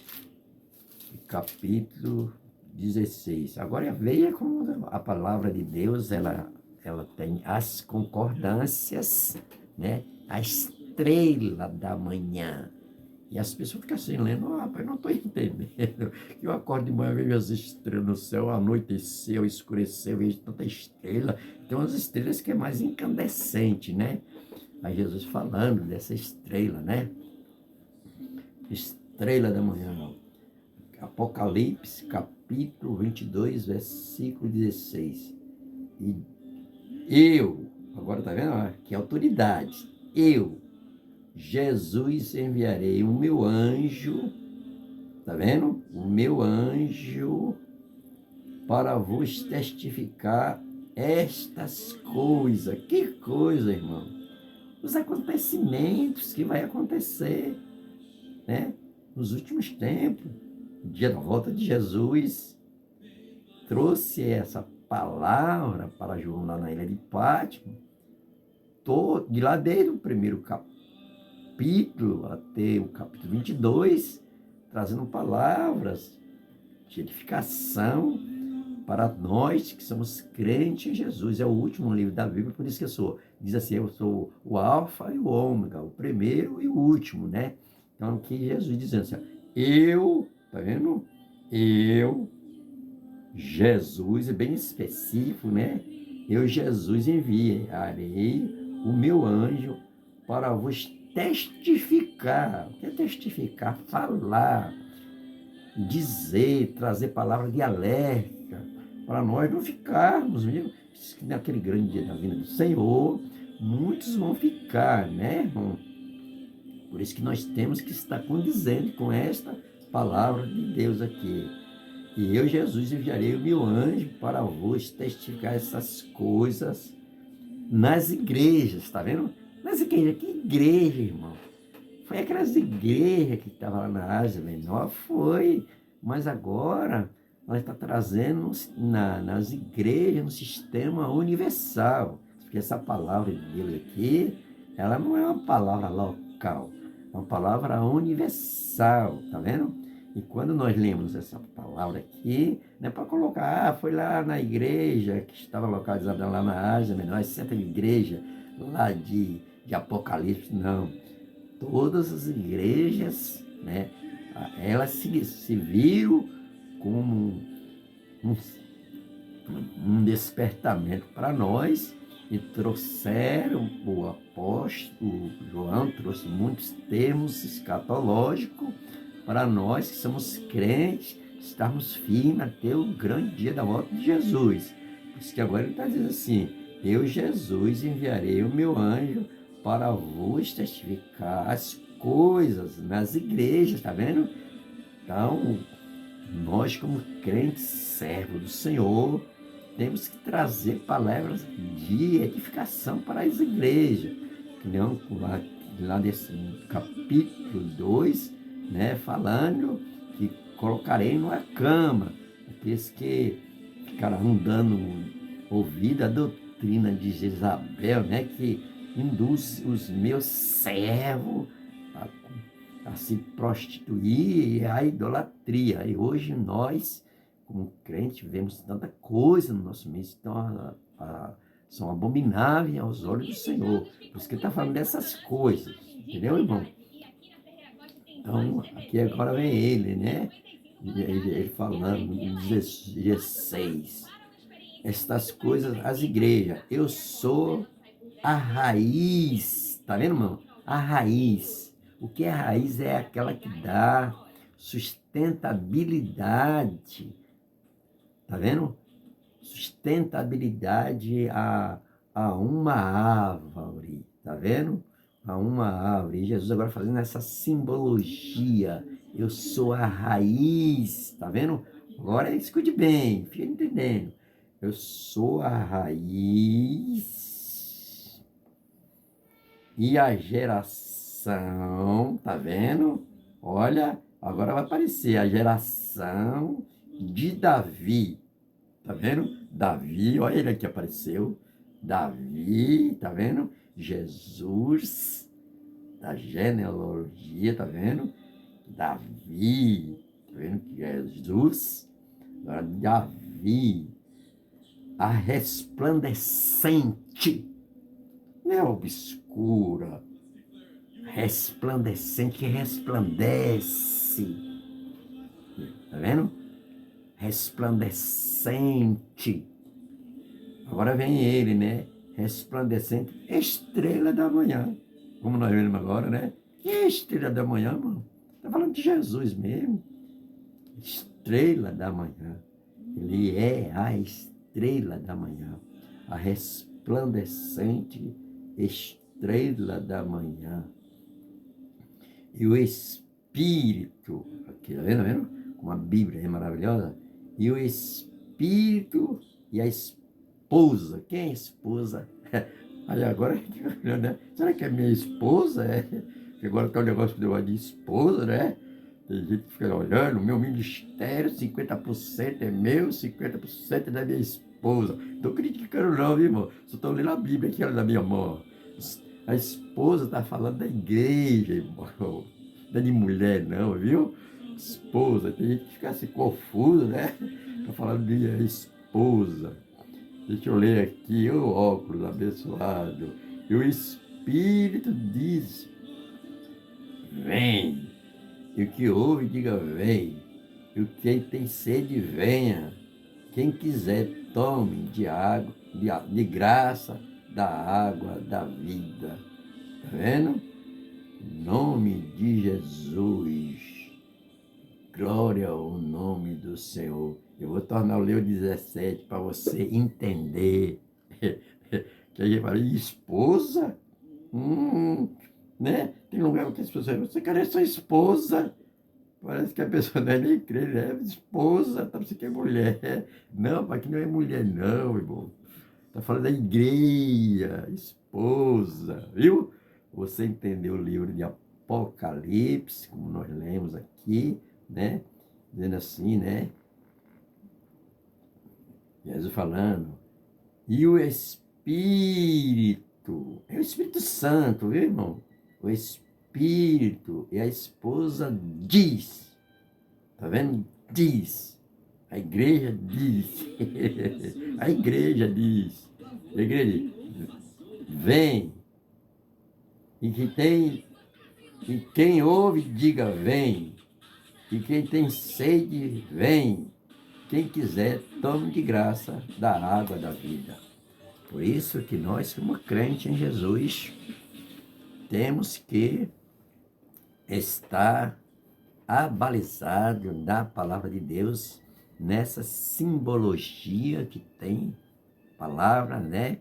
capítulo 16. Agora veja como a palavra de Deus, ela tem as concordâncias, né? A estrela da manhã. E as pessoas ficam assim, lendo, rapaz, não estou entendendo. Eu acordo de manhã, vejo as estrelas no céu, anoiteceu, escureceu, vejo tanta estrela. Tem umas estrelas que é mais incandescente, né? Aí Jesus falando dessa estrela, né? Estrela da manhã. Apocalipse, capítulo 22, versículo 16. E eu, agora tá vendo? Que autoridade. Eu, Jesus, enviarei o meu anjo, tá vendo? O meu anjo para vos testificar estas coisas. Que coisa, irmão? Os acontecimentos que vai acontecer, né? Nos últimos tempos, no dia da volta de Jesus, trouxe essa palavra para João lá na ilha de Pátimo, de lá desde o primeiro capítulo até o capítulo 22, trazendo palavras de edificação para nós que somos crentes em Jesus. É o último livro da Bíblia, por isso que diz assim, eu sou o alfa e o ômega, o primeiro e o último, né? Então aqui Jesus dizendo assim, tá vendo? Eu, Jesus, é bem específico, né? Eu, Jesus, enviarei o meu anjo para vos testificar. O que é testificar? Falar, dizer, trazer palavra de alerta, para nós não ficarmos, mesmo naquele grande dia da vinda do Senhor, muitos vão ficar, né, irmão? Por isso que nós temos que estar condizendo com esta palavra de Deus aqui. E eu, Jesus, enviarei o meu anjo para vos testificar essas coisas nas igrejas, tá vendo? Nas igrejas, que igreja, irmão? Foi aquelas igrejas que estavam lá na Ásia Menor, foi. Mas agora ela está trazendo nas igrejas um sistema universal. Porque essa palavra de Deus aqui, ela não é uma palavra local, é uma palavra universal, tá vendo? E quando nós lemos essa palavra aqui, não é para colocar, foi lá na igreja que estava localizada lá na Ásia Menor, essa igreja lá de Apocalipse, não. Todas as igrejas, né, elas se viram como um despertamento para nós e trouxeram, o apóstolo João trouxe muitos termos escatológicos para nós que somos crentes, estarmos firmes até o grande dia da volta de Jesus. Por isso que agora ele está dizendo assim, eu, Jesus, enviarei o meu anjo para vos testificar as coisas nas igrejas, tá vendo? Então, nós como crentes, servos do Senhor, temos que trazer palavras de edificação para as igrejas. Que não lá desse capítulo 2, né, falando que colocarei numa cama aqueles que ficaram dando ouvido à doutrina de Jezabel, né, que induz os meus servos a se prostituir e a idolatria. E hoje nós, como crentes, vemos tanta coisa no nosso meio, então são abomináveis aos olhos do Senhor. Por isso que ele está falando dessas coisas, entendeu, irmão? Então, aqui agora vem ele, né? Ele falando em 16. Estas coisas, as igrejas, eu sou a raiz, tá vendo, irmão? A raiz. O que é a raiz? É aquela que dá sustentabilidade, tá vendo? Sustentabilidade a uma árvore, tá vendo? A uma árvore. E Jesus agora fazendo essa simbologia. Eu sou a raiz, tá vendo? Agora escute bem, fica entendendo. Eu sou a raiz e a geração, tá vendo? Olha, agora vai aparecer a geração de Davi, tá vendo? Davi, olha ele aqui apareceu. Davi, tá vendo? Jesus, da genealogia, tá vendo? Davi, tá vendo que é Jesus? Agora, Davi, a resplandecente, não é obscura, resplandecente, que resplandece, tá vendo? Resplandecente. Agora vem ele, né? Resplandecente, estrela da manhã. Como nós vemos agora, né? Que é a estrela da manhã, mano? Está falando de Jesus mesmo. Estrela da manhã. Ele é a estrela da manhã. A resplandecente estrela da manhã. E o Espírito, aqui, tá vendo? Tá vendo? Como a Bíblia é maravilhosa. E o Espírito e a esposa. Quem é a esposa? Aí agora a gente vai olhando, né? Será que é minha esposa? Que agora tá o negócio de esposa, né? Tem gente que fica olhando, meu ministério, 50% é meu, 50% é da minha esposa. Não estou criticando não, viu, irmão? Só estou lendo a Bíblia aqui na minha mão. A esposa está falando da igreja, irmão. Não é de mulher não, viu? Esposa, tem gente que fica assim confuso, né? Está falando de esposa. Deixa eu ler aqui, o óculos abençoado. E o Espírito diz, vem. E o que ouve, diga, vem. E o que tem sede, venha. Quem quiser, tome de água, de graça, da água da vida. Tá vendo? Em nome de Jesus. Glória ao nome do Senhor. Eu vou tornar o Leo 17 para você entender. Que a gente fala, esposa? Né? Tem lugar que as pessoas falam, você quer sua esposa? Parece que a pessoa não é nem crente, né? Esposa, tá, você quer mulher. Não, aqui não é mulher não, irmão. Tá falando da igreja, esposa, viu? Você entendeu o livro de Apocalipse, como nós lemos aqui, né? Dizendo assim, né? Jesus falando. E o Espírito, é o Espírito Santo, viu, irmão? O Espírito e a esposa diz, tá vendo? Diz. A igreja diz. A igreja diz. A igreja diz. Vem. E quem ouve, diga vem. E quem tem sede, vem. Quem quiser, tome de graça da água da vida. Por isso que nós, como crentes em Jesus, temos que estar abalizado na palavra de Deus, nessa simbologia que tem palavra, né?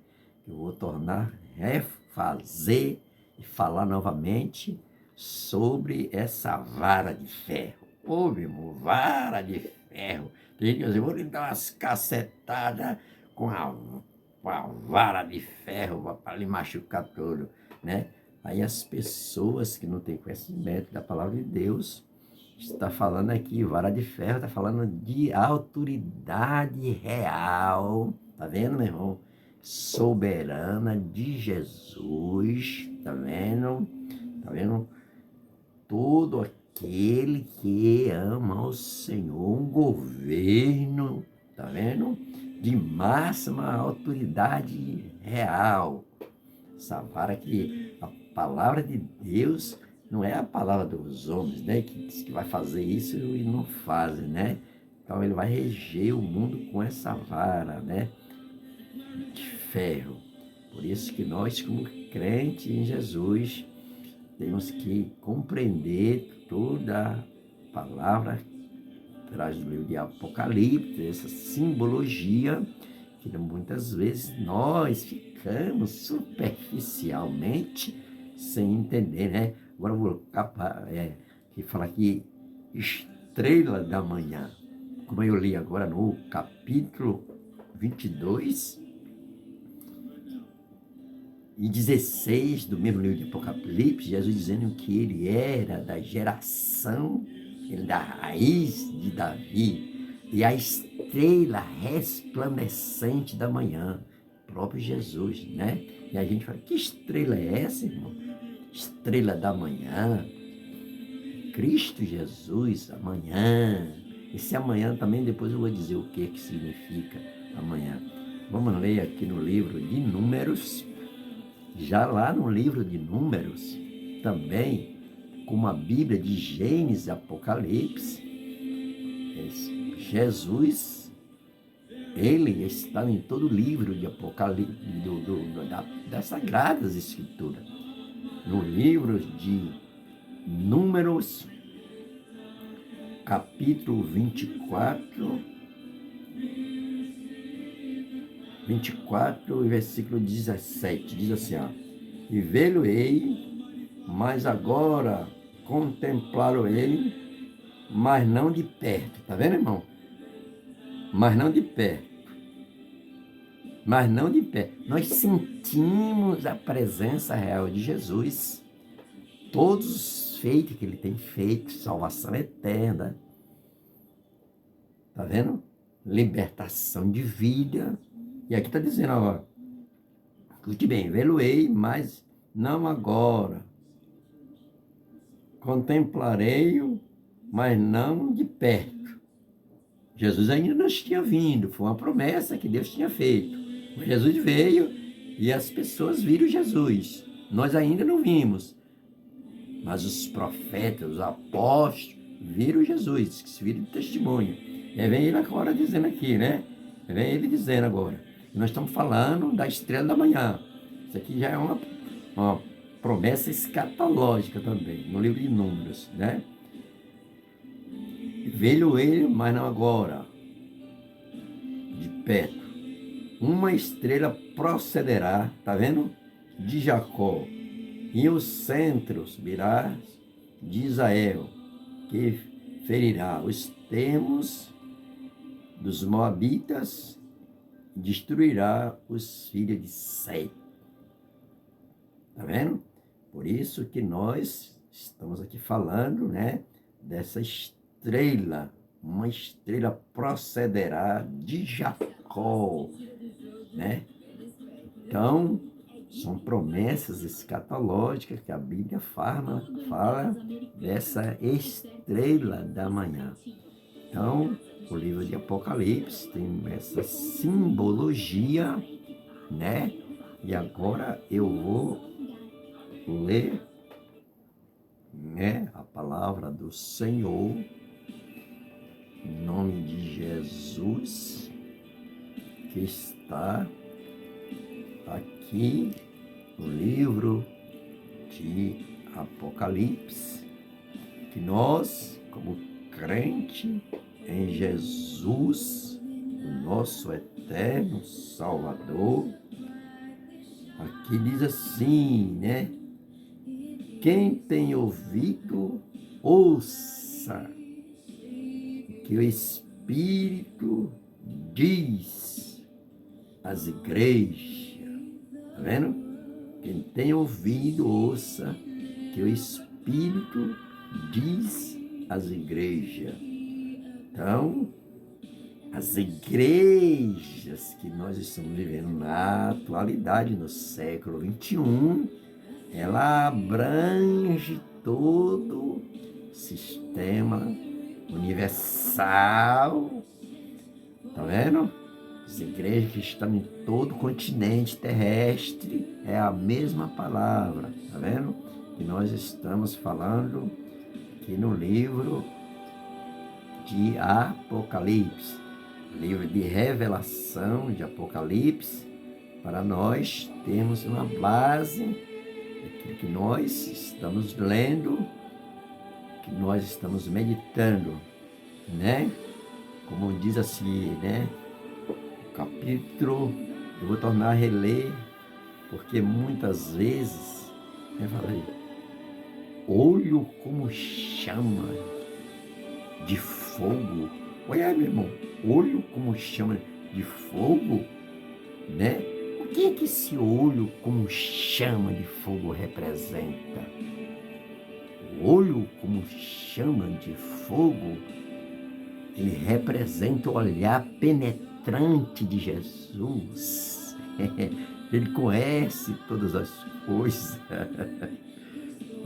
Eu vou tornar, refazer e falar novamente sobre essa vara de ferro. Ô, meu irmão, vara de ferro. Tem gente que diz, vou lhe dar umas cacetadas com a vara de ferro para lhe machucar todo, né? Aí as pessoas que não têm conhecimento da palavra de Deus, está falando aqui, vara de ferro, está falando de autoridade real, tá vendo, meu irmão? Soberana de Jesus, tá vendo? Tá vendo? Todo aquele que ama o Senhor, um governo, tá vendo? De máxima autoridade real. Essa vara que a palavra de Deus não é a palavra dos homens, né? Que diz que vai fazer isso e não fazem, né? Então ele vai reger o mundo com essa vara, né? De ferro. Por isso que nós, como crentes em Jesus, temos que compreender toda a palavra que traz do livro de Apocalipse, essa simbologia, que muitas vezes nós ficamos superficialmente sem entender, né? Agora eu vou falar aqui, estrela da manhã. Como eu li agora no capítulo 22 e 16 do mesmo livro de Apocalipse, Jesus dizendo que ele era da geração, ele da raiz de Davi, e a estrela resplandecente da manhã, próprio Jesus, né? E a gente fala, que estrela é essa, irmão? estrela da manhã, Cristo Jesus, amanhã. Esse amanhã também depois eu vou dizer o que significa amanhã. Vamos ler aqui no livro de Números, já lá no livro de Números, também como a Bíblia de Gênesis e Apocalipse, Jesus, ele está em todo o livro de Apocalipse, das Sagradas Escrituras. No livro de Números, capítulo 24, versículo 17, diz assim, ó, e vê-lo-ei, mas agora contemplá-lo-ei, mas não de perto. Tá vendo, irmão? Mas não de perto. Mas não de perto. Nós sentimos a presença real de Jesus, todos os feitos que ele tem feito, salvação eterna. Tá vendo? Libertação de vida. E aqui está dizendo, ó, escute bem, vê-lo-ei, mas não agora. Contemplarei-o, mas não de perto. Jesus ainda não tinha vindo, foi uma promessa que Deus tinha feito. Mas Jesus veio e as pessoas viram Jesus. Nós ainda não vimos. Mas os profetas, os apóstolos, viram Jesus, que se viram de testemunho. E aí vem ele agora dizendo aqui, né? Vem ele dizendo agora. Nós estamos falando da estrela da manhã. Isso aqui já é uma promessa escatológica também, no livro de Números, né? Veio ele, mas não agora, de perto. Uma estrela procederá, tá vendo? De Jacó, e os centros virá de Israel, que ferirá os termos dos moabitas, destruirá os filhos de Sem. Tá vendo? Por isso que nós estamos aqui falando, né, dessa estrela. Uma estrela procederá de Jacó, né? Então, são promessas escatológicas que a Bíblia fala dessa estrela da manhã. Então, o livro de Apocalipse tem essa simbologia, né? E agora eu vou ler, né, a palavra do Senhor, em nome de Jesus, que está aqui no livro de Apocalipse, que nós, como crente em Jesus, o nosso eterno Salvador, aqui diz assim, né? Quem tem ouvido, ouça que o Espírito diz às igrejas. Tá vendo? Quem tem ouvido, ouça que o Espírito diz às igrejas. Então, as igrejas que nós estamos vivendo na atualidade, no século XXI, ela abrange todo o sistema universal. Tá vendo? As igrejas que estão em todo o continente terrestre, é a mesma palavra. Tá vendo? Que nós estamos falando aqui no livro de Apocalipse, livro de revelação de Apocalipse, para nós termos uma base daquilo que nós estamos lendo, que nós estamos meditando, né? Como diz assim, né? O capítulo, eu vou tornar a reler, porque muitas vezes, eu falei, olho como chama de fogo. Olha aí, meu irmão, olho como chama de fogo, né? O que é que esse olho como chama de fogo representa? O olho como chama de fogo, ele representa o olhar penetrante de Jesus. Ele conhece todas as coisas.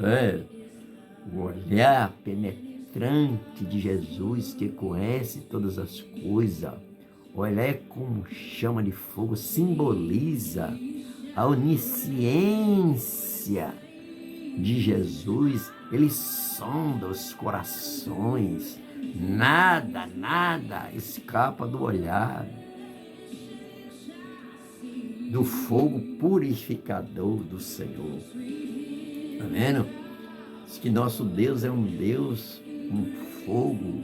É, o olhar penetrante de Jesus que conhece todas as coisas. O olhar é como chama de fogo, simboliza a onisciência de Jesus. Ele sonda os corações. Nada escapa do olhar do fogo purificador do Senhor. Tá vendo? Diz que nosso Deus é um Deus, um fogo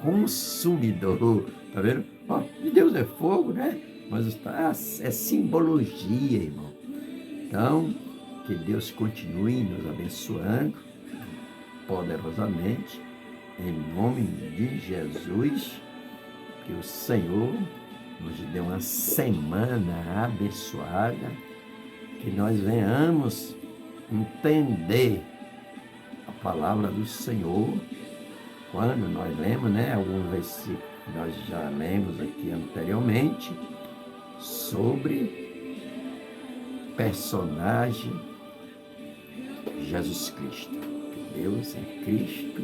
consumidor. Tá vendo? Ó, e Deus é fogo, né? Mas é simbologia, irmão. Então, que Deus continue nos abençoando poderosamente, em nome de Jesus, que o Senhor nos dê uma semana abençoada, que nós venhamos entender a palavra do Senhor, quando nós lemos, né, algum versículo que nós já lemos aqui anteriormente, sobre personagem Jesus Cristo. Que Deus em Cristo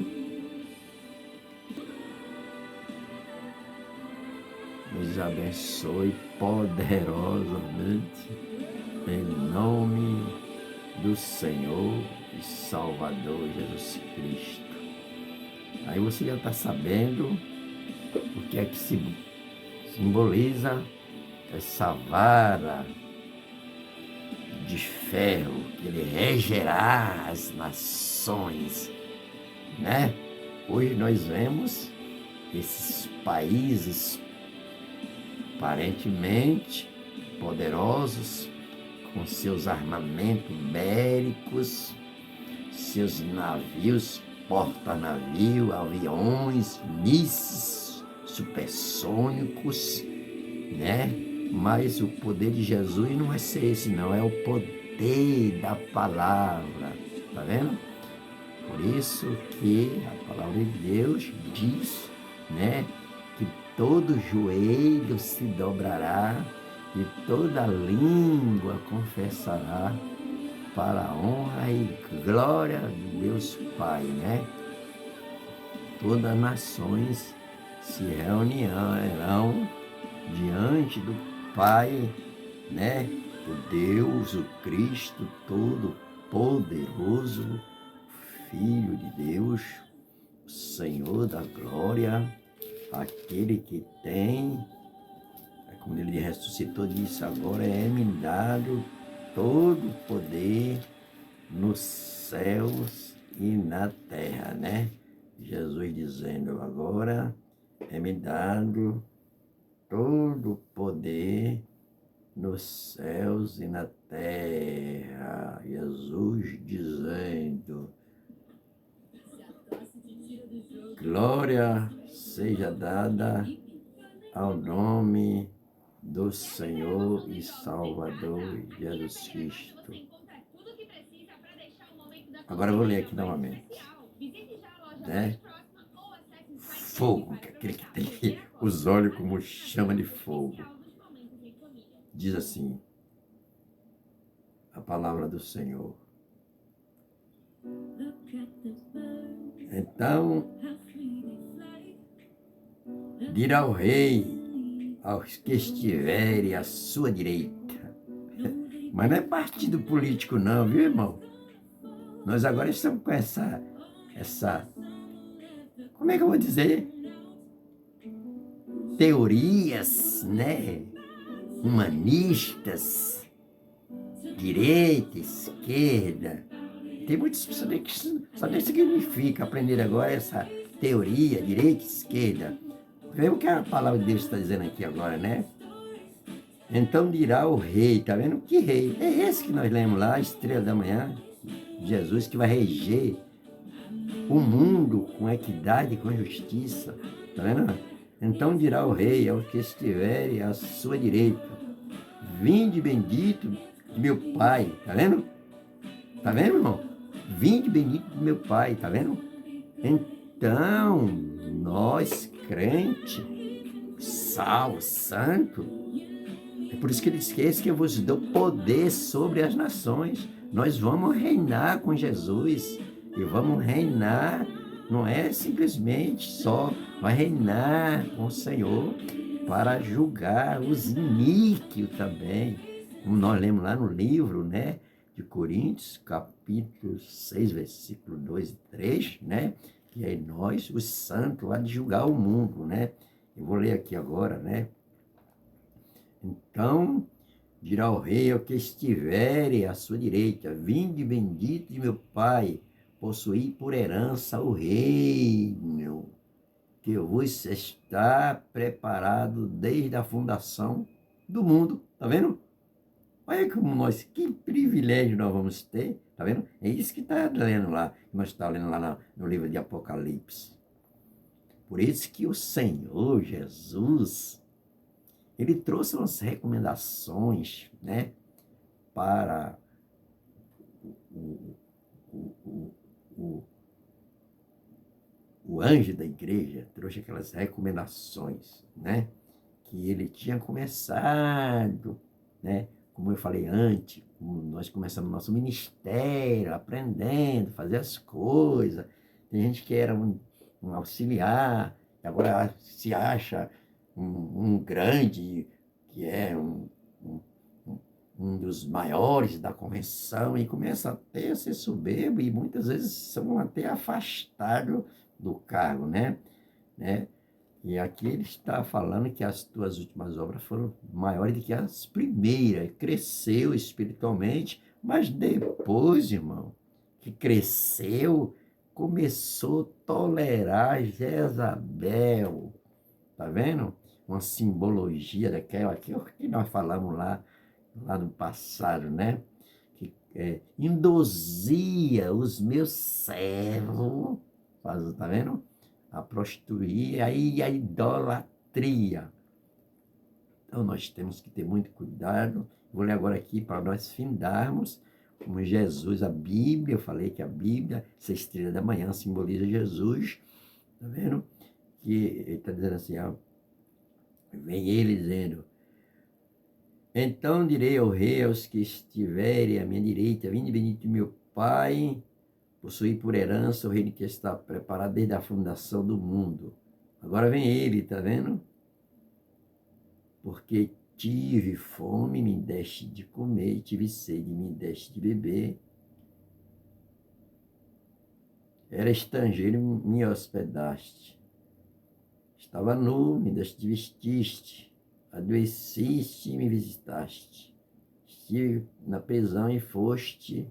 nos abençoe poderosamente, em nome do Senhor e Salvador Jesus Cristo. Aí você já está sabendo o que é que simboliza essa vara de ferro, que ele regerá as nações, né? Hoje nós vemos esses países aparentemente poderosos, com seus armamentos bélicos, seus navios, porta-navio, aviões, mísseis supersônicos, né? Mas o poder de Jesus não vai ser esse, não. É o poder da palavra. Tá vendo? Por isso que a palavra de Deus diz, né? Que todo joelho se dobrará e toda língua confessará para a honra e glória de Deus Pai, né? Todas as nações se reunirão diante do Pai, né? O Deus, o Cristo Todo-Poderoso, Filho de Deus, o Senhor da glória, aquele que tem, como ele ressuscitou, disse, agora é-me dado todo o poder nos céus e na terra, né? Jesus dizendo, agora é-me dado todo o poder nos céus e na terra. Jesus dizendo, glória seja dada ao nome do Senhor e Salvador Jesus Cristo. Agora eu vou ler aqui novamente, né? Fogo, que é aquele que tem os olhos como chama de fogo. Diz assim, a palavra do Senhor. Então, dirá o rei aos que estiverem à sua direita. Mas não é partido político não, viu, irmão? Nós agora estamos com essa, como é que eu vou dizer? Teorias, né? Humanistas, direita, esquerda. Tem muitas pessoas que só nem significa aprender agora essa teoria, direita, esquerda. Vê o que a palavra de Deus está dizendo aqui agora, né? Então dirá o rei, tá vendo? Que rei? É esse que nós lemos lá, a estrela da manhã, Jesus, que vai reger o mundo com equidade e com justiça, tá vendo? Então dirá o rei aos que estiverem à sua direita, vinde bendito de meu Pai, tá vendo? Tá vendo, irmão? Vinde bendito de meu Pai, tá vendo? Então, nós, crente, salvo, santo, é por isso que ele diz que eu vos dou poder sobre as nações. Nós vamos reinar com Jesus e vamos reinar, não é simplesmente só, vai reinar com o Senhor para julgar os iníquos também. Como nós lemos lá no livro, né, de Coríntios, capítulo 6, versículo 2 e 3, né, que é nós, os santos, há de julgar o mundo, né. Eu vou ler aqui agora, né. Então, dirá o rei ao que estiver à sua direita: vinde bendito de meu Pai, possuí por herança o reino que vos está preparado desde a fundação do mundo. Tá vendo? Olha como nós, que privilégio nós vamos ter. Tá vendo? É isso que está lendo lá, nós estamos lendo lá no livro de Apocalipse. Por isso que o Senhor Jesus, ele trouxe umas recomendações, né, para o, o, o, o anjo da igreja, trouxe aquelas recomendações, né, que ele tinha começado, né, como eu falei antes, como nós começamos nosso ministério, aprendendo, fazer as coisas. Tem gente que era um auxiliar, e agora se acha um grande, que é um, um dos maiores da convenção, e começa até a ser soberbo, e muitas vezes são até afastados do cargo, né? E aqui ele está falando que as tuas últimas obras foram maiores do que as primeiras. Cresceu espiritualmente, mas depois, irmão, que cresceu, começou a tolerar Jezabel. Tá vendo? Uma simbologia daquela que nós falamos lá no passado, né? Que induzia os meus servos, tá vendo? A prostituir, aí a idolatria. Então nós temos que ter muito cuidado. Vou ler agora aqui para nós findarmos como Jesus, a Bíblia. Eu falei que a Bíblia, essa estrela da manhã, simboliza Jesus. Tá vendo? Que ele está dizendo assim, ó, vem ele dizendo: então direi ao rei, aos que estiverem à minha direita: vinde bendito meu Pai, possuí por herança o reino que está preparado desde a fundação do mundo. Agora vem ele, tá vendo? Porque tive fome, me deste de comer, tive sede, me deste de beber. Era estrangeiro, me hospedaste. Estava nu, me deste de vestiste. Adoeciste, me visitaste. Estive na prisão e foste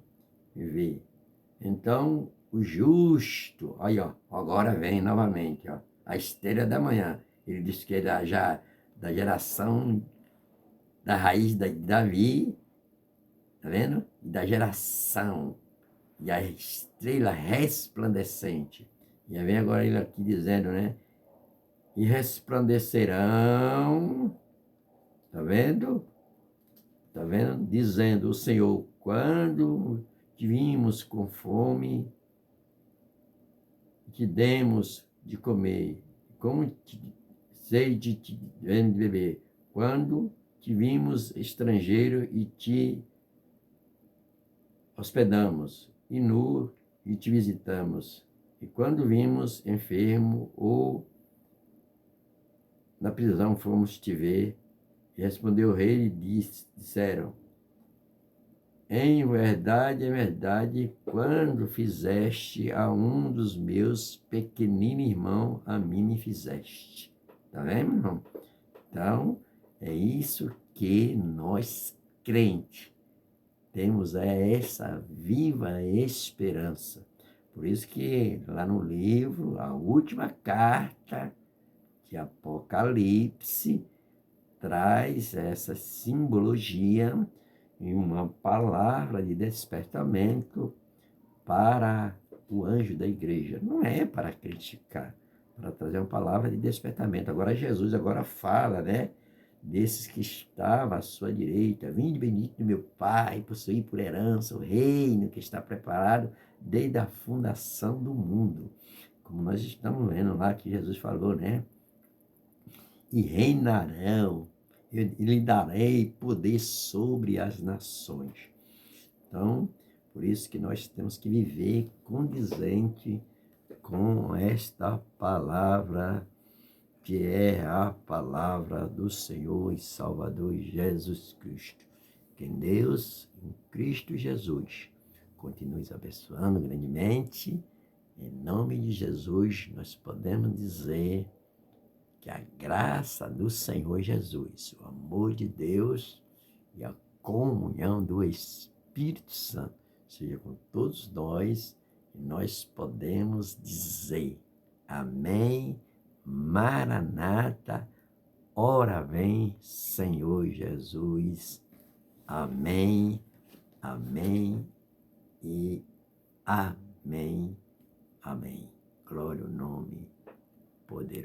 me ver. Então, o justo, aí ó, agora vem novamente, ó, a estrela da manhã. Ele diz que é da geração, da raiz de Davi, tá vendo? E da geração, e a estrela resplandecente. E aí vem agora ele aqui dizendo, né? E resplandecerão, tá vendo? Tá vendo? Dizendo o Senhor: quando te vimos com fome, te demos de comer, como sede te demos de beber, quando te vimos estrangeiro e te hospedamos, e nu e te visitamos, e quando vimos enfermo ou na prisão fomos te ver. E respondeu o rei e disseram: em verdade, quando fizeste a um dos meus pequeninos irmãos, a mim me fizeste. Tá vendo, irmão? Então, é isso que nós, crentes, temos essa viva esperança. Por isso que lá no livro, a última carta de Apocalipse, traz essa simbologia em uma palavra de despertamento para o anjo da igreja. Não é para criticar, para trazer uma palavra de despertamento. Agora Jesus fala, né, desses que estavam à sua direita: vinde bendito do meu Pai, possuí por herança o reino que está preparado desde a fundação do mundo. Como nós estamos vendo lá que Jesus falou, né? E reinarão, eu lhe darei poder sobre as nações. Então, Por isso que nós temos que viver condizente com esta palavra, que é a palavra do Senhor e Salvador Jesus Cristo. Que Deus, em Cristo Jesus, continue nos abençoando grandemente. Em nome de Jesus, nós podemos dizer que a graça do Senhor Jesus, o amor de Deus e a comunhão do Espírito Santo seja com todos nós, e nós podemos dizer: Amém, Maranata, ora vem, Senhor Jesus. Amém, amém e amém, amém. Glória ao nome poderoso.